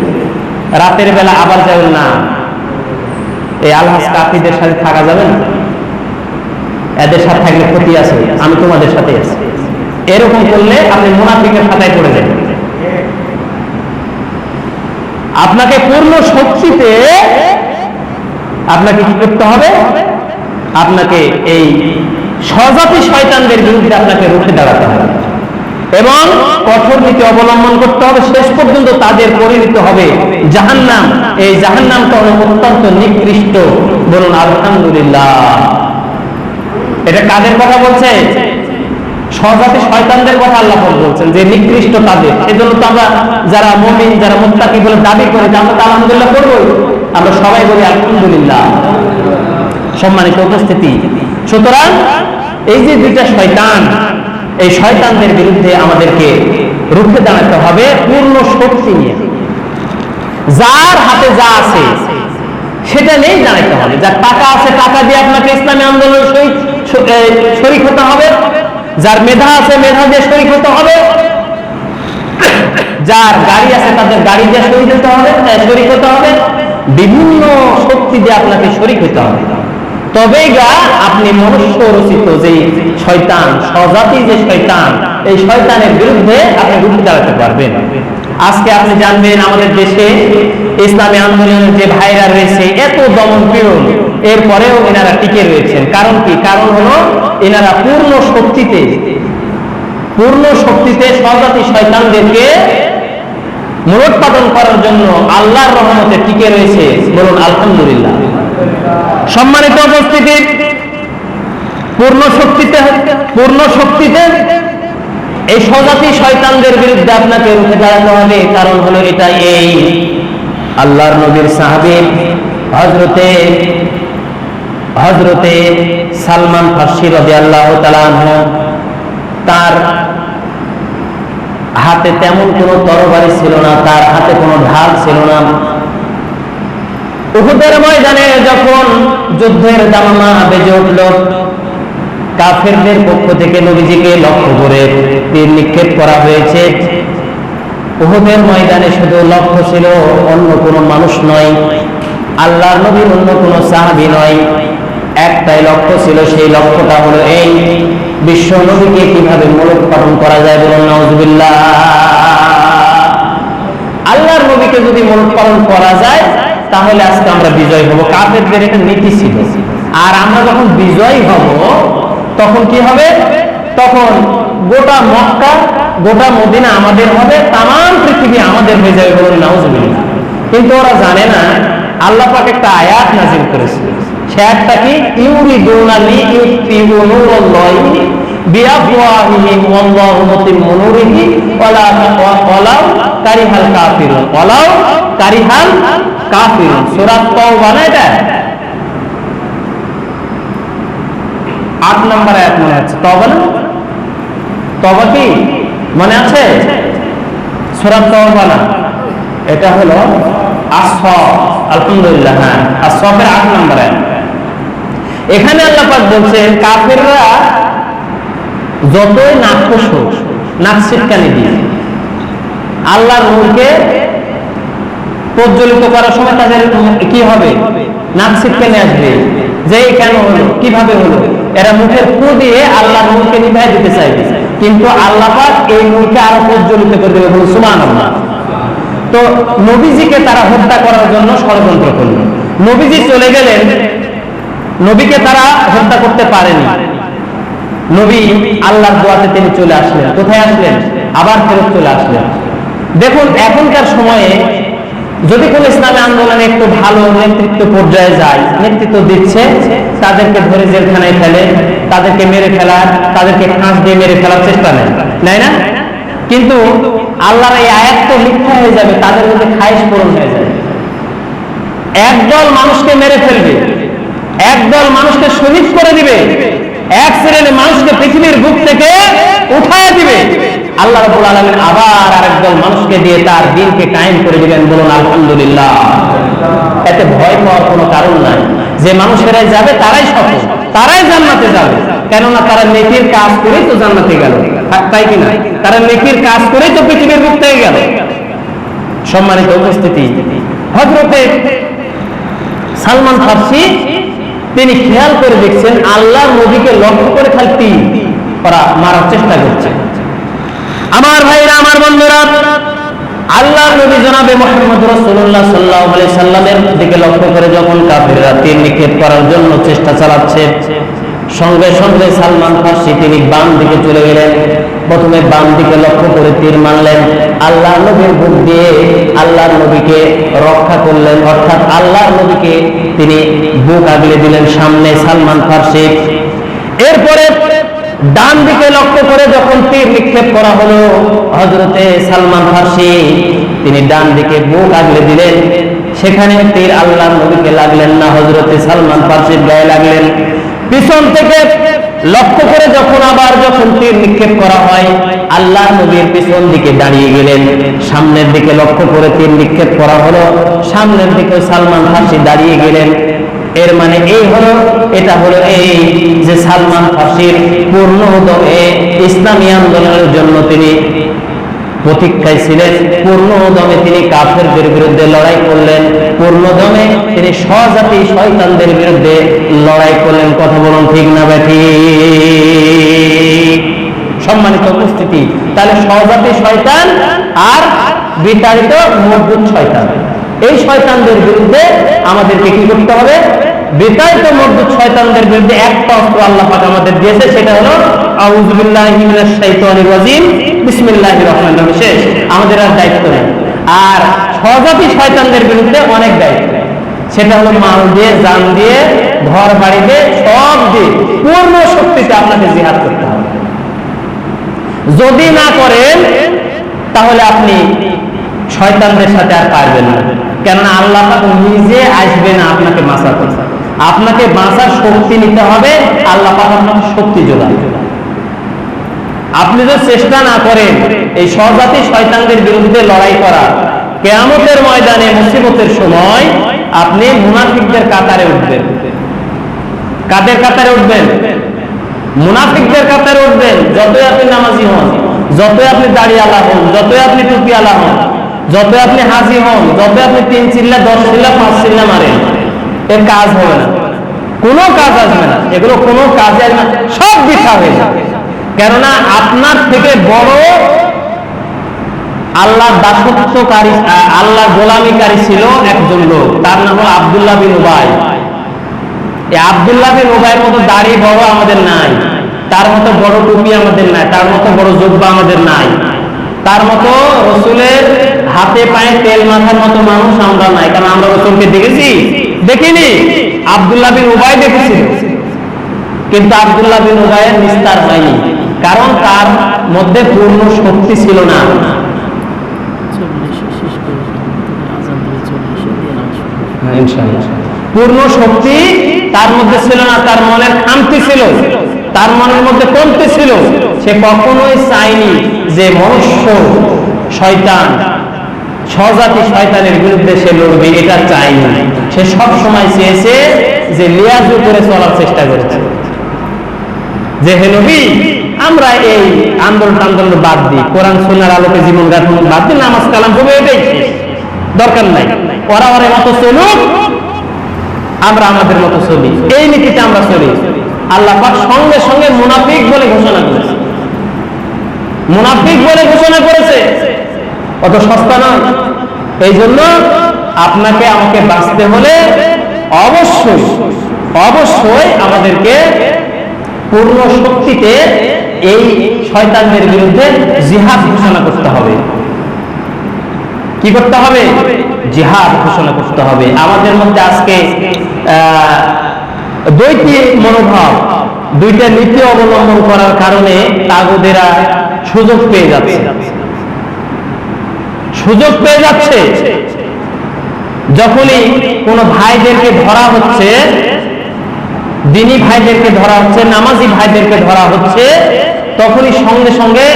রাতের বেলা আবার যাবেন না। এই আলহাজ কাফিরদের সাথে থাকা যাবে না। এদের সাথে থাকলে ক্ষতি আছে, আমি তোমাদের সাথে আছি। এরকম করলে আপনি মুনাফিকের খাতায় পড়ে যাবেন। আপনাকে পূর্ণ শক্তিতে আপনাকে কি করতে হবে? আপনাকে এই স্বজাতি শয়তানদের বিরুদ্ধে আপনাকে রুখে দাঁড়াতে হবে এবং কঠোর নীতি অবলম্বন করতে হবে। শেষ পর্যন্ত তাদের পরিণত হবে জাহান্নাম। এই জাহান্নামটা হলো অত্যন্ত নিকৃষ্ট। বলুন আলহামদুলিল্লাহ। এটা কাদের কথা বলছে? স্বজাতি শয়তানদের কথা আল্লাহ বলছেন যে নিকৃষ্ট তাদের। সেজন্য তো আমরা যারা মুমিন, যারা মুত্তাকি বলে দাবি করে, আমরা তো আলহামদুলিল্লাহ করবই। আমরা সবাই বলি আলহামদুলিল্লাহ। সম্মানিত উপস্থিতি, সুতরাং এই যে দুইটা শয়তান, এই শয়তানদের বিরুদ্ধে আমাদেরকে রুখে দাঁড়াতে হবে পূর্ণ শক্তি নিয়ে। যার হাতে যা আছে সেটা নিয়েই দাঁড়াতে হবে। যার টাকা আছে, টাকা দিয়ে আপনাকে ইসলামী আন্দোলন শরীক হতে হবে। যার মেধা আছে, মেধা দিয়ে শরীক হতে হবে। যার গাড়ি আছে, তাদের গাড়ি দিয়ে শরীক হতে হবে, শরীক হতে হবে। বিভিন্ন শক্তি দিয়ে আপনাকে শরীক হতে হবে। তবেই গা আপনি মনুষ্য রচিত যে শয়তান, স্বজাতি যে শয়তান, এই শয়তানের বিরুদ্ধে আপনি রুখে দাঁড়াতে পারবেন। আজকে আপনি জানবেন আমাদের দেশে ইসলামী আন্দোলনের যে ভাইরা রয়েছে, এত দমন পীড়ন, এরপরেও এনারা টিকে রয়েছেন। কারণ কি? কারণ হলো এনারা পূর্ণ শক্তিতে স্বজাতি শয়তানদেরকে মূলোৎপাটন করার জন্য আল্লাহর রহমতে টিকে রয়েছে। বলুন আলহামদুলিল্লাহ। সম্মানিত উপস্থিতি, পূর্ণ শক্তিতে এই স্বজাতি শয়তানদের বিরুদ্ধে আপনাকে রুখে দাঁড়াতে হবে। কারণ হলো এটা, এই আল্লাহর নবীর সাহাবী হযরতে সালমান ফারসি রাদিয়াল্লাহু তাআলা আনহু, তার হাতে তেমন কোনো তরবারি ছিল না, তার হাতে কোনো ঢাল ছিল না। উহুদের ময়দানে যখন যুদ্ধের দামামা বেজে উঠল, কাফেরদের পক্ষ থেকে নবীজিকে লক্ষ্য করে তীর নিক্ষেপ করা হয়েছে। উহুদের ময়দানে শুধু লক্ষ্য ছিল অন্য কোনো মানুষ নয়, আল্লাহর নবীর অন্য কোনো সাহাবী নয়, একটাই লক্ষ্য ছিল। সেই লক্ষ্যটা হলো এই বিশ্ব নবীকে কিভাবে মূলোৎপাটন করা যায়। বলুন নাউজুবিল্লাহ। আল্লাহর নবীকে যদি মূলোৎপাটন করা যায় তাহলে আজকে আমরা বিজয় হব। কাফেরদের একটা নীতি ছিল। আর আমরা যখন বিজয় হব তখন কি হবে? তখন গোটা মক্কা, গোটা মদিনা আমাদের হবে, তামাম পৃথিবী আমাদের হয়ে যাবে। বলুন নাউজুবিল্লাহ। কিন্তু ওরা জানে না আল্লাহ পাক একটা আয়াত নাযিল করেছে। সে আয়াতটা কি? ইউরিদুনা লিইউতিউ নূরাল্লাহি বিআফওয়াহিহিম ওয়াল্লাহু মুতিম্মু নূরিহি ওয়ালাউ কারিহাল কাফিরুন। ওয়ালাউ কারিহাল কাফিরুন। সূরা তাওবা না এটা? 8 নম্বর আয়াত মনে আছে। তাওবা না? তাওবা কি মনে আছে? সূরা তাওবা না, এটা হলো আসফ। আলহামদুলিল্লাহ। হ্যাঁ, আসফের 8 নম্বর আয়াত। এখানে আল্লাহ পাক বলছেন কাফেররা যতই নাকশ হোক, নাক ছিটকানি দিয়ে আল্লাহর নূরকে প্রজ্বলিত করার সময় তাদের কি হবে? নাক ছিটকানি আসবে। যে কেন হলো, কিভাবে হলো? এরা মুখের ফু দিয়ে আল্লাহর নূরকে নিভাই দিতে চাইবে, কিন্তু আল্লাহ পাক এই নূরকে আরো প্রজ্বলিত করে দেবে। বলুন সুবহানাল্লাহ। তো নবীজিকে তারা হত্যা করার জন্য ষড়যন্ত্র করল। নবীজি চলে গেলেন, নবীকে তারা হত্যা করতে পারেনি। নবী আল্লাহর দোয়াতে তিনি চলে আসলেন। কোথায় আসলেন? আবার ফেরত চলে আসলেন। দেখুন এখনকার সময়ে যদি কোন ইসলামী আন্দোলনে একটু ভালো নেতৃত্ব পর্যায়ে যায়, নেতৃত্ব দিচ্ছে, তাদেরকে ধরে জেলখানায় ফেলে, তাদেরকে মেরে ফেলার, তাদেরকে ফাঁস দিয়ে মেরে ফেলার চেষ্টা নেয় না? কিন্তু আল্লাহর এই আয়াত তো মিথ্যা হয়ে যাবে, তাদের মধ্যে খায়েশ পূরণ হয়ে যাবে। একদল মানুষকে মেরে ফেলবে, একদল মানুষকে শহীদ করে দিবে, এক শ্রেণীর মানুষকে পৃথিবীর বুক থেকে উঠায় দিবে। আল্লাহ রাব্বুল আলামিন আবার আরেকদল মানুষকে দিয়ে তার দ্বীনকে কায়েম করে দিবেন। বলুন আলহামদুলিল্লাহ। এতে ভয় পাওয়ার কোনো কারণ নাই। যে মানুষেরাই যাবে তারাই সফল, তারাই জান্নাতে যাবে। কেননা তারা নেকির কাজ করেই তো জান্নাতে গেল, তাই কিনা? তারা নেকির কাজ করেই তো পৃথিবীর বুক থেকে গেল। সম্মানিত উপস্থিতি, হযরতে সালমান ফারসি তিনি খেয়াল করে দেখছেন আল্লাহর নবীকে লক্ষ্য করে খালি ওরা মারার চেষ্টা করছে। আমার ভাইরা, আমার বন্ধুরা, আল্লাহর নবী জনাবে মুহাম্মদ রাসূলুল্লাহ সাল্লাল্লাহু আলাইহি সাল্লামের দিকে লক্ষ্য করে যখন কাফিররা তীর নিক্ষেপ করার জন্য চেষ্টা চালাচ্ছে, সঙ্গে সঙ্গে সালমান ফারসি তিনি বাম দিকে চলে গেলেন। প্রথমে বাম দিকে লক্ষ্য করে তীর মারলেন, আল্লাহর নবীর বুক দিয়ে আল্লাহর নবীকে রক্ষা করলেন, অর্থাৎ আল্লাহর নবীকে তিনি বুক আগলে দিলেন সামনে সালমান ফারসি। এরপরে ডান দিকে লক্ষ্য করে যখন তীর নিক্ষেপ করা হলো, হযরতে সালমান ফারসি তিনি ডান দিকে বুক আগলে দিলেন, সেখানে তীর আল্লাহর নবীকে লাগলেন না, হযরতে সালমান ফারসির গায়ে লাগলেন। পিছন থেকে লক্ষ্য করে যখন তীর নিক্ষেপ করা হয়, আল্লাহর নবীর পিছন দিকে দাঁড়িয়ে গেলেন, সামনের দিকে লক্ষ্য করে তীর নিক্ষেপ করা হলো, সামনের দিকে সালমান ফারসি দাঁড়িয়ে গেলেন। এর মানে এটা হলো এই যে সালমান ফারসির পূর্ণদমে ইসলামী আন্দোলনের জন্য তিনি প্রতীক্ষায় ছিলেন, পূর্ণদমে তিনি কাফেরদের বিরুদ্ধে লড়াই করলেন, পূর্ণদমে তিনি স্বজাতি শয়তানদের বিরুদ্ধে লড়াই করলেন। কথা বলুন ঠিক না বেঠিক? সম্মানিত উপস্থিতি, তাহলে স্বজাতি শয়তান আর বিতাড়িত মজবুত শয়তান, এই শয়তানদের বিরুদ্ধে আমাদেরকে কি করতে হবে? বিতাড়িত মজবুত শয়তানদের বিরুদ্ধে একটা অস্ত্র আল্লাহ পাক আমাদের দিয়েছে, সেটা হলো আউযু বিল্লাহি মিনাশ শাইতানির রাজিম বিসমিল্লাহির রহমানির রহিম। শেষ, আমাদের আর দায়িত্ব নেই। আর স্বজাতি শয়তানদের বিরুদ্ধে অনেক দায়িত্ব, সেটা হলো মাল দিয়ে, জান দিয়ে, ঘর বাড়িতে, সব দিয়ে পূর্ণ শক্তিতে আপনাকে জিহাদ করতে হবে। যদি না করেন তাহলে আপনি শয়তানদের সাথে আর পারবেন না, কেননা আল্লাহ পাক নিজে আসবে না আপনাকে বাঁচাতে। আপনাকে বাঁচার শক্তি নিতে হবে, আল্লাহ পাক আপনাকে শক্তি যোগাবে। আপনি যদি চেষ্টা না করেন এই স্বজাতি শয়তানদের বিরুদ্ধে লড়াই করা, কিয়ামতের ময়দানে মুসিবতের সময় আপনি মুনাফিকদের কাতারে উঠবেন। কাদের কাতারে উঠবেন? মুনাফিকদের কাতারে উঠবেন। যতই আপনি নামাজি হন, যতই আপনি দাড়িওয়ালা হন, যতই আপনি টুপিওয়ালা হন, যতই আপনি হাজি হন, যতই আপনি 3 চিল্লা 10 চিল্লা 5 চিল্লা মারেন, এর কাজ হবে না, কোনো কাজ আসবে না, এগুলো কোনো কাজে আসবে না, সব বৃথা হয়ে যাবে। কেননা আপনার থেকে বড় আল্লাহর দাসত্বকারী, আল্লাহর গোলামিকারী ছিল একজন লোক, তার নাম হলো আব্দুল্লাহ বিন উবাই। এই আব্দুল্লাহ বিন উবাইয়ের মতো দাড়ি বড় আমাদের নাই, তার মতো বড় টুপি আমাদের নাই, তার মতো বড় জুব্বা আমাদের নাই, তার মতো রসুলের হাতে পায়ে তেল মাথার মতো মানুষ আমরা নাই। কারণ আমরা রসুলকে দেখেছি? দেখিনি। আব্দুল্লাহ বিন উবাই দেখেছি, কিন্তু আব্দুল্লাহ বিন উবাইয়ের নিস্তার হয়নি, কারণ তার মধ্যে পূর্ণ শক্তি ছিল না। পূর্ণ শক্তি তার মধ্যে ছিল না, তার মনের খামতি ছিল, তার মনের মধ্যে কমতি ছিল। সে কখনোই চায়নি যে মনুষ্য শয়তান, স্বজাতি শয়তানের বিরুদ্ধে সে লড়বে, এটা চায়নি। সে সব সময় চেয়েছে যে লিয়াজু করে চলার চেষ্টা করেছে, যে হে নবী, আমরা এই আন্দোলন বাদ দিই, কোরআন সুন্নাহর আলোকে জীবন গঠন বাদ দিই, নামাজ কালাম হবে, এটাই দরকার নাই। ওরা ওর মতো চলুক, আমরা আমাদের মতো চলি, এই নীতিতে আমরা চলি। আল্লাহ পাক সঙ্গে সঙ্গে মুনাফিক বলে ঘোষণা করেছে, মুনাফিক বলে ঘোষণা করেছে, অত সস্তা নয়। এই জন্য আপনাকে আমাকে বাঁচতে হলে অবশ্যই অবশ্যই আমাদেরকে পূর্ণ শক্তিতে এই শয়তানদের বিরুদ্ধে জিহাদ ঘোষণা করতে হবে। কি করতে হবে? জিহাদ ঘোষণা করতে হবে। আমাদের মধ্যে আজকে দুইটি মনোভাব, দুইটা নীতি অবলম্বন করার কারণে তাগুদেরা সুযোগ পেয়ে যাচ্ছে, সুযোগ পেয়ে যাচ্ছে। যখনই কোনো ভাইদেরকে ধরা হচ্ছে, দিনী ভাইদেরকে ধরা হচ্ছে, নামাজি ভাইদেরকে ধরা হচ্ছে, তখনই সঙ্গে সঙ্গে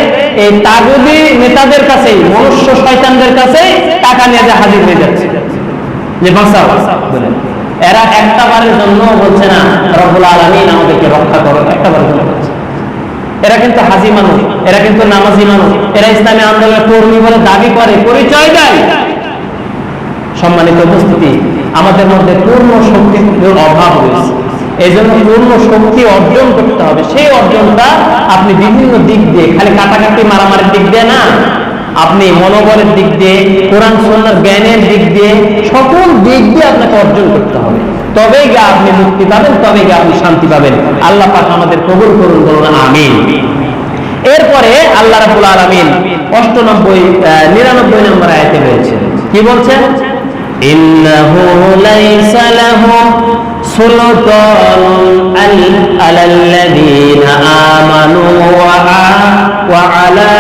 এই তাগুদি নেতাদের কাছে, মনুষ্য শয়তানদের কাছে টাকা নিয়ে হাজির হয়ে যাচ্ছে যে বাঁচাও বলে। এরা একটা বারের জন্য বলছে না রব্বুল আলামিন আমাদেরকে রক্ষা করো, একটা বারের জন্য বলছে। এরা কিন্তু হাজি মানুষ, এরা কিন্তু নামাজি মানুষ, এরা ইসলামী আন্দোলনের কর্মী বলে দাবি করে, পরিচয় দেয়। সম্মানিত উপস্থিতি, আমাদের মধ্যে পূর্ণ শক্তির অভাব রয়েছে। এই জন্য পূর্ণ শক্তি অর্জন করতে হবে। সেই অর্জনটা আপনি বিভিন্ন দিক দিয়ে, খালি কাটাকাটি মারামারির দিক দিয়ে না, আপনি মনোবলের দিক দিয়ে, কোরআন সুন্নাহর জ্ঞানের দিক দিয়ে, সকল দিক দিয়ে আপনাকে অর্জন করতে হবে। তবেই গা আপনি মুক্তি পাবেন, তবেই গা আপনি শান্তি পাবেন। আল্লাহ পাক আমাদের কবুল করুন, বলুন আমিন। এরপরে আল্লাহ রাব্বুল আলামিন 99 নম্বর আয়াতে বলছেন, কি বলছেন? ইন্নাহু লাইসা লাহু সুলতানুন আলাল্লাযীনা আমানু ওয়া আলা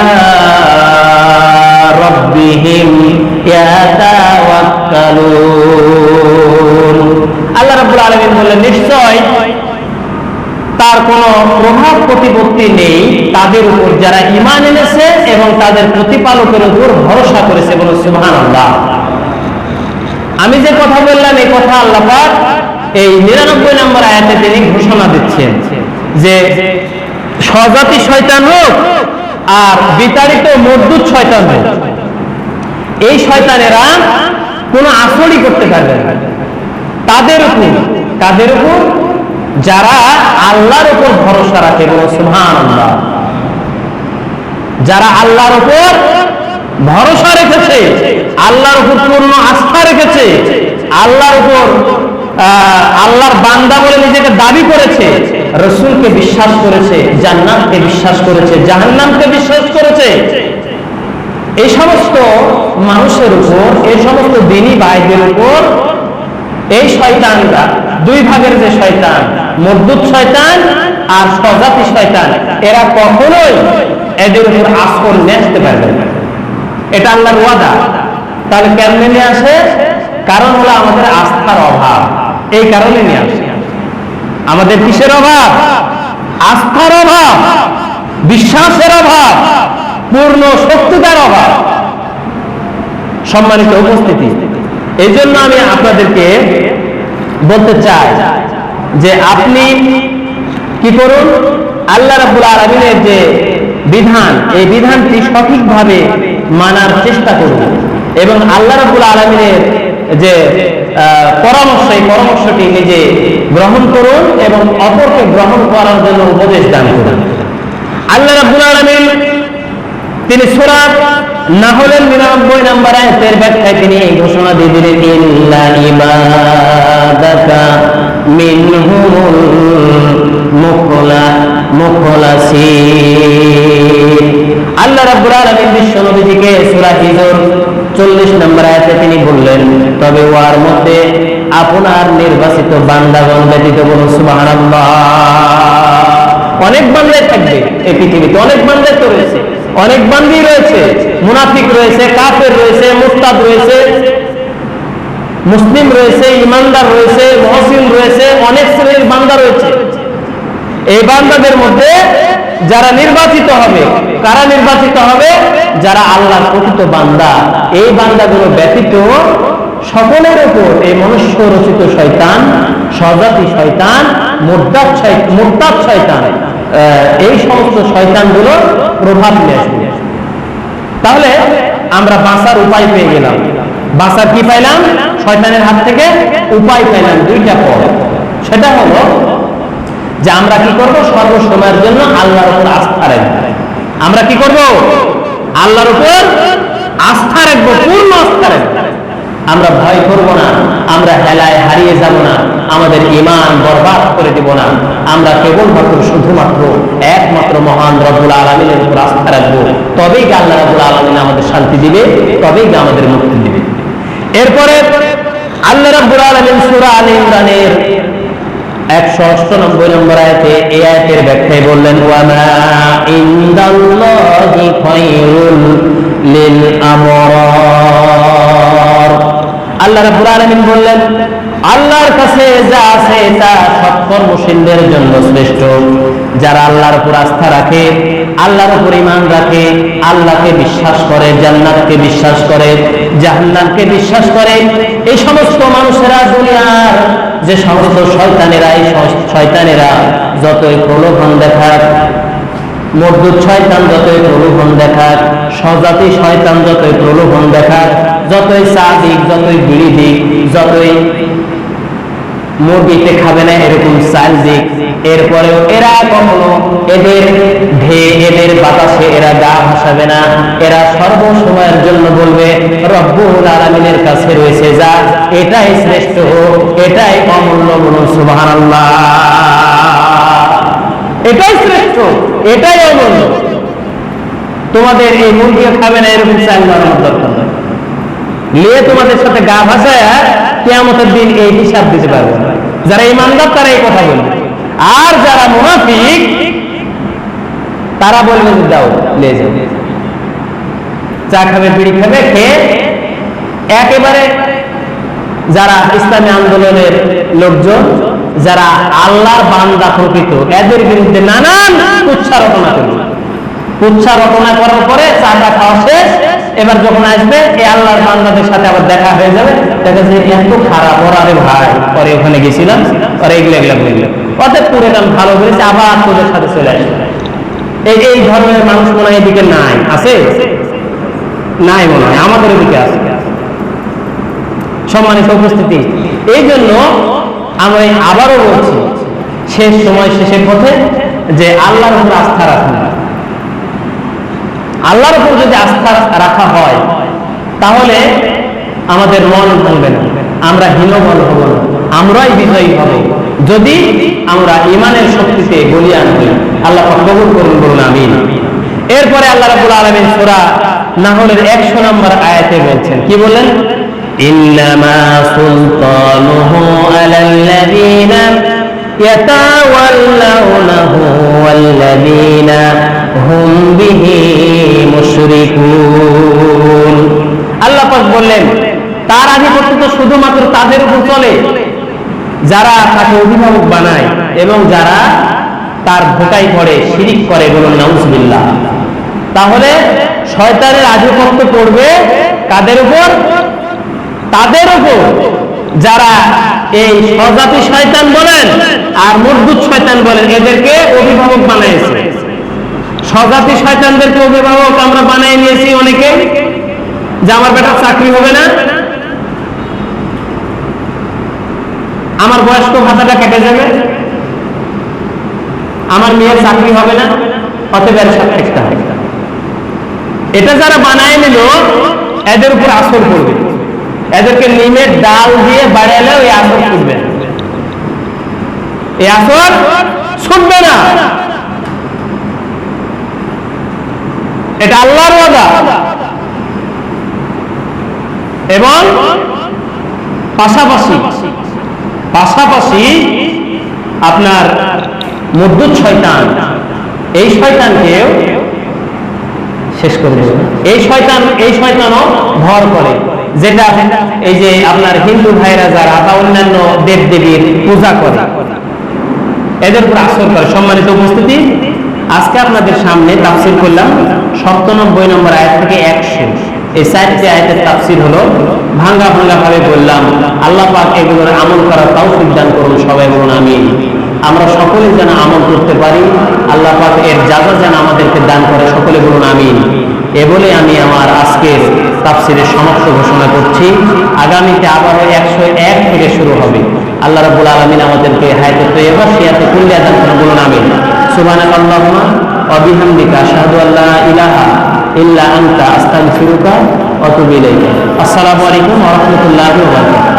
রাব্বিহিম ইয়াতাওয়াক্কালুন। আল্লাহ রাব্বুল আলামিন বললেন, নিশ্চয় তার কোনো প্রভাব প্রতিপত্তি নেই তাদের উপর যারা ঈমান এনেছে এবং তাদের প্রতিপালকের উপর ভরসা করেছে। বলুন সুবহানাল্লাহ। আমি যে কথা বললাম এই কথা আল্লাহ পাক এই 99 নম্বর আয়াতে তিনি ঘোষণা দিচ্ছেন যে স্বজাতি শয়তান হোক আর বিতাড়িত মরদুদ শয়তান হোক, এই শয়তানেরা কোনো আসরই করতে পারবে না তাদের উপর যারা আল্লাহর উপর ভরসা রাখে। বলুন সুবহানাল্লাহ। যারা আল্লাহর উপর ভরসা রেখেছে, আল্লাহর উপর পূর্ণ আস্থা রেখেছে, আল্লাহর উপর আল্লাহর বান্দা বলে নিজেকে দাবি করেছে, রাসূলকে বিশ্বাস করেছে, জান্নাতকে বিশ্বাস করেছে, জাহান্নামকে বিশ্বাস করেছে, এই সমস্ত মানুষের উপর, এই সমস্ত দ্বীনী ভাইদের উপর এই শয়তানরা, দুই ভাগের যে শয়তান, মরদুদ শয়তান আর স্বজাতি শয়তান, এরা কখনোই এদের উপর আসর নিয়ে আসতে পারবে না। এটা আল্লাহর ওয়াদা। তাহলে কেমনে নিয়ে আসে? কারণ হলো আমাদের আস্থার অভাব। এই কারণে নিয়ে আসে। আমাদের কিসের অভাব? আস্থার অভাব, বিশ্বাসের অভাব, পূর্ণ শক্তির অভাব। সম্মানিত উপস্থিতি, এই জন্য আমি আপনাদেরকে বলতে চাই যে আপনি কি করুন, আল্লাহ রাব্বুল আলামিনের যে বিধান, এই বিধানটি সঠিকভাবে মানার চেষ্টা করুন এবং আল্লাহ রাব্বুল আলামিনের যে পরামর্শ, এই পরামর্শটি নিজে গ্রহণ করুন এবং অপরকে গ্রহণ করার জন্য উপদেশ দান করুন। আল্লাহ রাব্বুল আলামিন তিনি সূরা নাহলের 99 নম্বর আয়াতের ব্যাখ্যায় তিনি এই ঘোষণা দিয়ে দিলেন, ইল্লা ইবাদাকা মিনহুমুল মুখলাসিন। আল্লাহ রাব্বুল আলামিন বিশ্ব নবীকে সূরা হিজর 40 নম্বর আয়াতে তিনি বললেন, তবে ওর মধ্যে আপনার নির্বাচিত বান্দাগণ ব্যতীত। বলুন সুবহানাল্লাহ। অনেক বান্দাই থাকবে এই পৃথিবীতে, অনেক বান্দাই তো রয়েছে, অনেক বান্দি রয়েছে, মুনাফিক রয়েছে, কাফের রয়েছে, মুরতাদ রয়েছে, মুসলিম রয়েছে, ইমানদার রয়েছে, মুহসিন রয়েছে, অনেক শ্রেণীর বান্দা রয়েছে। এই বান্দাদের মধ্যে যারা নির্বাচিত হবে, কারা নির্বাচিত হবে? যারা আল্লাহর প্রকৃত বান্দা। এই বান্দাগুলো ব্যতীত সকলের উপর এই মনুষ্য রচিত শয়তান, স্বজাতি শয়তান, মুরতাদ শয়তান, এই সমস্ত শয়তানগুলো প্রভাব নিয়ে আসবে। তাহলে আমরা বাঁচার উপায় পেয়ে গেলাম। বাঁচার কি পাইলাম? শয়তানের হাত থেকে উপায় পাইলাম দুইটা পথ। সেটা হলো যে আমরা কি করব? সর্বসময়ের জন্য আল্লাহর উপর আস্থা রাখবো। আমরা কি করব? আল্লাহর উপর আস্থা রাখবো, পূর্ণ আস্থা রাখবো। আমরা ভয় করব না, আমরা হেলায় হারিয়ে যাব না, আমাদের ঈমান বরবাদ করে দিব না। আমরা কেবলমাত্র শুধুমাত্র একমাত্র মহান রব্বুল আলামিনের উপর আস্থা রাখবো। তবেই আল্লাহ রব্বুল আলামিন আমাদের শান্তি দিবে, তবেই আমাদের মুক্তি দিবে। এরপরে আল্লাহ রব্বুল আলামিন সূরা আলে ইমরানের 198 নম্বর আয়াতে এই আয়াতের ব্যাখ্যায় বললেন, ওয়া মা ইনদাল্লাহি খায়রুল লিল আবরার। আল্লাহ রাব্বুল আলামিন বললেন, আল্লাহর কাছে যা আছে তা সৎকর্মশীলদের জন্য শ্রেষ্ঠ। যারা আল্লাহর উপর আস্থা রাখে, আল্লাহর উপর ঈমান রাখে, আল্লাহকে বিশ্বাস করে, জান্নাতকে বিশ্বাস করে, জাহান্নামকে বিশ্বাস করে, এই সমস্ত মানুষেরা দুনিয়ার যে সমস্ত শয়তানেরা, এই শয়তানেরা যতই প্রলোভন দেখাক, মরদুদ শয়তান যতই প্রলোভন দেখাক, স্বজাতি শয়তান যতই প্রলোভন দেখাক, যতই চা দিক, যতই বিড়ি দিক, যতই মুরগিতে খাবে না এরকম চাল দিক, এরপরেও এরা কখনো এদের বাতাসে এরা গা ভাসাবে না। এরা সর্বসময়ের জন্য বলবে রব্বুল আলামিনের কাছে রয়েছে যা, এটাই শ্রেষ্ঠ, এটাই অমূল্য। বলুন সুবহানাল্লাহ। এটাই শ্রেষ্ঠ, এটাই অমূল্য। তোমাদের এই মুরগিও খাবে না এরকম চাল বানানোর দরকার নেই। নিয়ে তোমাদের সাথে গা ভাসায় কিয়ামতের দিন এই হিসাব দিতে পারবে না। যারা ইমানদার তারা এই কথা বলবে, আর যারা মুনাফিক তারা বলবে যে দাও নিয়ে যাও, চা খাবে বিড়ি খাবে, খেয়ে একেবারে যারা ইসলামী আন্দোলনের লোকজন, যারা আল্লাহর বান্দা প্রকৃত, এদের বিরুদ্ধে নানান কুচ্ছা রটনা করবে। কুচ্ছা রটনা করার পরে চাটা খাওয়া শেষ, এবার যখন আসবে এই আল্লাহর বান্দাদের সাথে আবার দেখা হয়ে যাবে, দেখা যায় এত খারাপ, ওরা আরে ভাই পরে ওখানে গেছিলাম, ওরা এগুলো বললো, অর্থাৎ পুরো নাম ভালো করেছে, আবার তোদের সাথে চলে আসবে। এই ধর্মের মানুষ মনে হয় এদিকে নাই, আছে নাই মনে হয়, আমাদের এদিকে আছে। সম্মানিত উপস্থিতি, এই জন্য আমরা আবারও বলছি, শেষ সময় শেষের পথে, যে আল্লাহর উপর আস্থা রাখুন। আল্লাহর উপর যদি আস্থা রাখা হয় তাহলে আমাদের মন ভাঙবে না, আমরা হীনবল হব না, আমরাই বিজয়ী হব যদি আমরা ঈমানের শক্তিতে বলিয়ান হই। আল্লাহ পাক কবুল করুন, বলুন আমিন। এরপরে আল্লাহ রাব্বুল আলামিন সূরা নাহলের 100 নম্বর আয়াতে বলছেন, কি বলেন? ইন্নামা সুলতানুহু আলাল্লাযীনা ইয়াতাওয়াল্লাউনাহু ওয়াল্লাযীনা হুম বিহি মুশরিকুন। আল্লাহ পাক বললেন, তার আধিপত্য তো শুধুমাত্র তাদের উপর চলে যারা তাকে অভিভাবক বানায় এবং যারা তার ধোঁকায় পড়ে, শিরিক করে। বলুন নাউজুবিল্লাহ। তাহলে শয়তানের আধিপত্য পড়বে কাদের উপর? তাদের উপর যারা এই স্বজাতি শয়তান বলেন আর মরদুদ শয়তান বলেন, এদেরকে অভিভাবক বানাইছে। স্বজাতি শয়তানদেরকে অভিভাবক আমরা বানাই নিয়েছি অনেকে, যে আমার বেটার চাকরি হবে না, আমার বয়স্ক ভাতাটা কেটে যাবে, আমার মেয়ের চাকরি হবে না, অতএব এর সাথে থাকতে হবে। এটা যারা বানায় নিল এদের উপর আসর করবে, এদেরকে নিমের ডাল দিয়ে বাড়ালেও এই আসর ছুটবে না, এই আসর ছুটবে না। এটা আল্লাহর ওয়াদা। এবং পাশাপাশি আপনার মরদুদ শয়তান, এই শয়তানকেও শেষ করে দেবে। এই শয়তানও ভর করে, যেটা এই যে আপনার হিন্দু ভাইরা যারা বা অন্যান্য দেব দেবীর পূজা করে, এদের উপর আসর করে। সম্মানিত উপস্থিতি, আজকে আপনাদের সামনে তাফসীর করলাম 97 নম্বর আয়াত থেকে 100। এই 4টি আয়াতের তাফসীর হলো, ভাঙ্গা ভাবে বললাম। আল্লাহ পাক এগুলোর আমল করার তৌফিক দান করুন, সবাই বলুন আমিন। আমরা সকলে যেন আমল করতে পারি, আল্লাহ পাক এর যাজা যেন আমাদেরকে দান করে, সকলে বলুন আমিন। এ বলে আমি আমার আজকের তাফসীরের সমাপ্ত ঘোষণা করছি। আগামীতে আবারও 101 থেকে শুরু হবে। আল্লাহ রাব্বুল আলামিন আমাদেরকে হায়াতে তয়্যিবা সিয়াতে কুল্লিয়া দান করুন, বলুন আমিন। সুবহানাকাল্লাহুম্মা ওয়া বিহামদিকা আশহাদু আল্লা ইলাহা ইল্লা আনতা আস্তাগফিরুকা ওয়া আতুবু ইলাইক। আসসালামু আলাইকুম ওয়া রাহমাতুল্লাহি ওয়া বারাকাতুহু।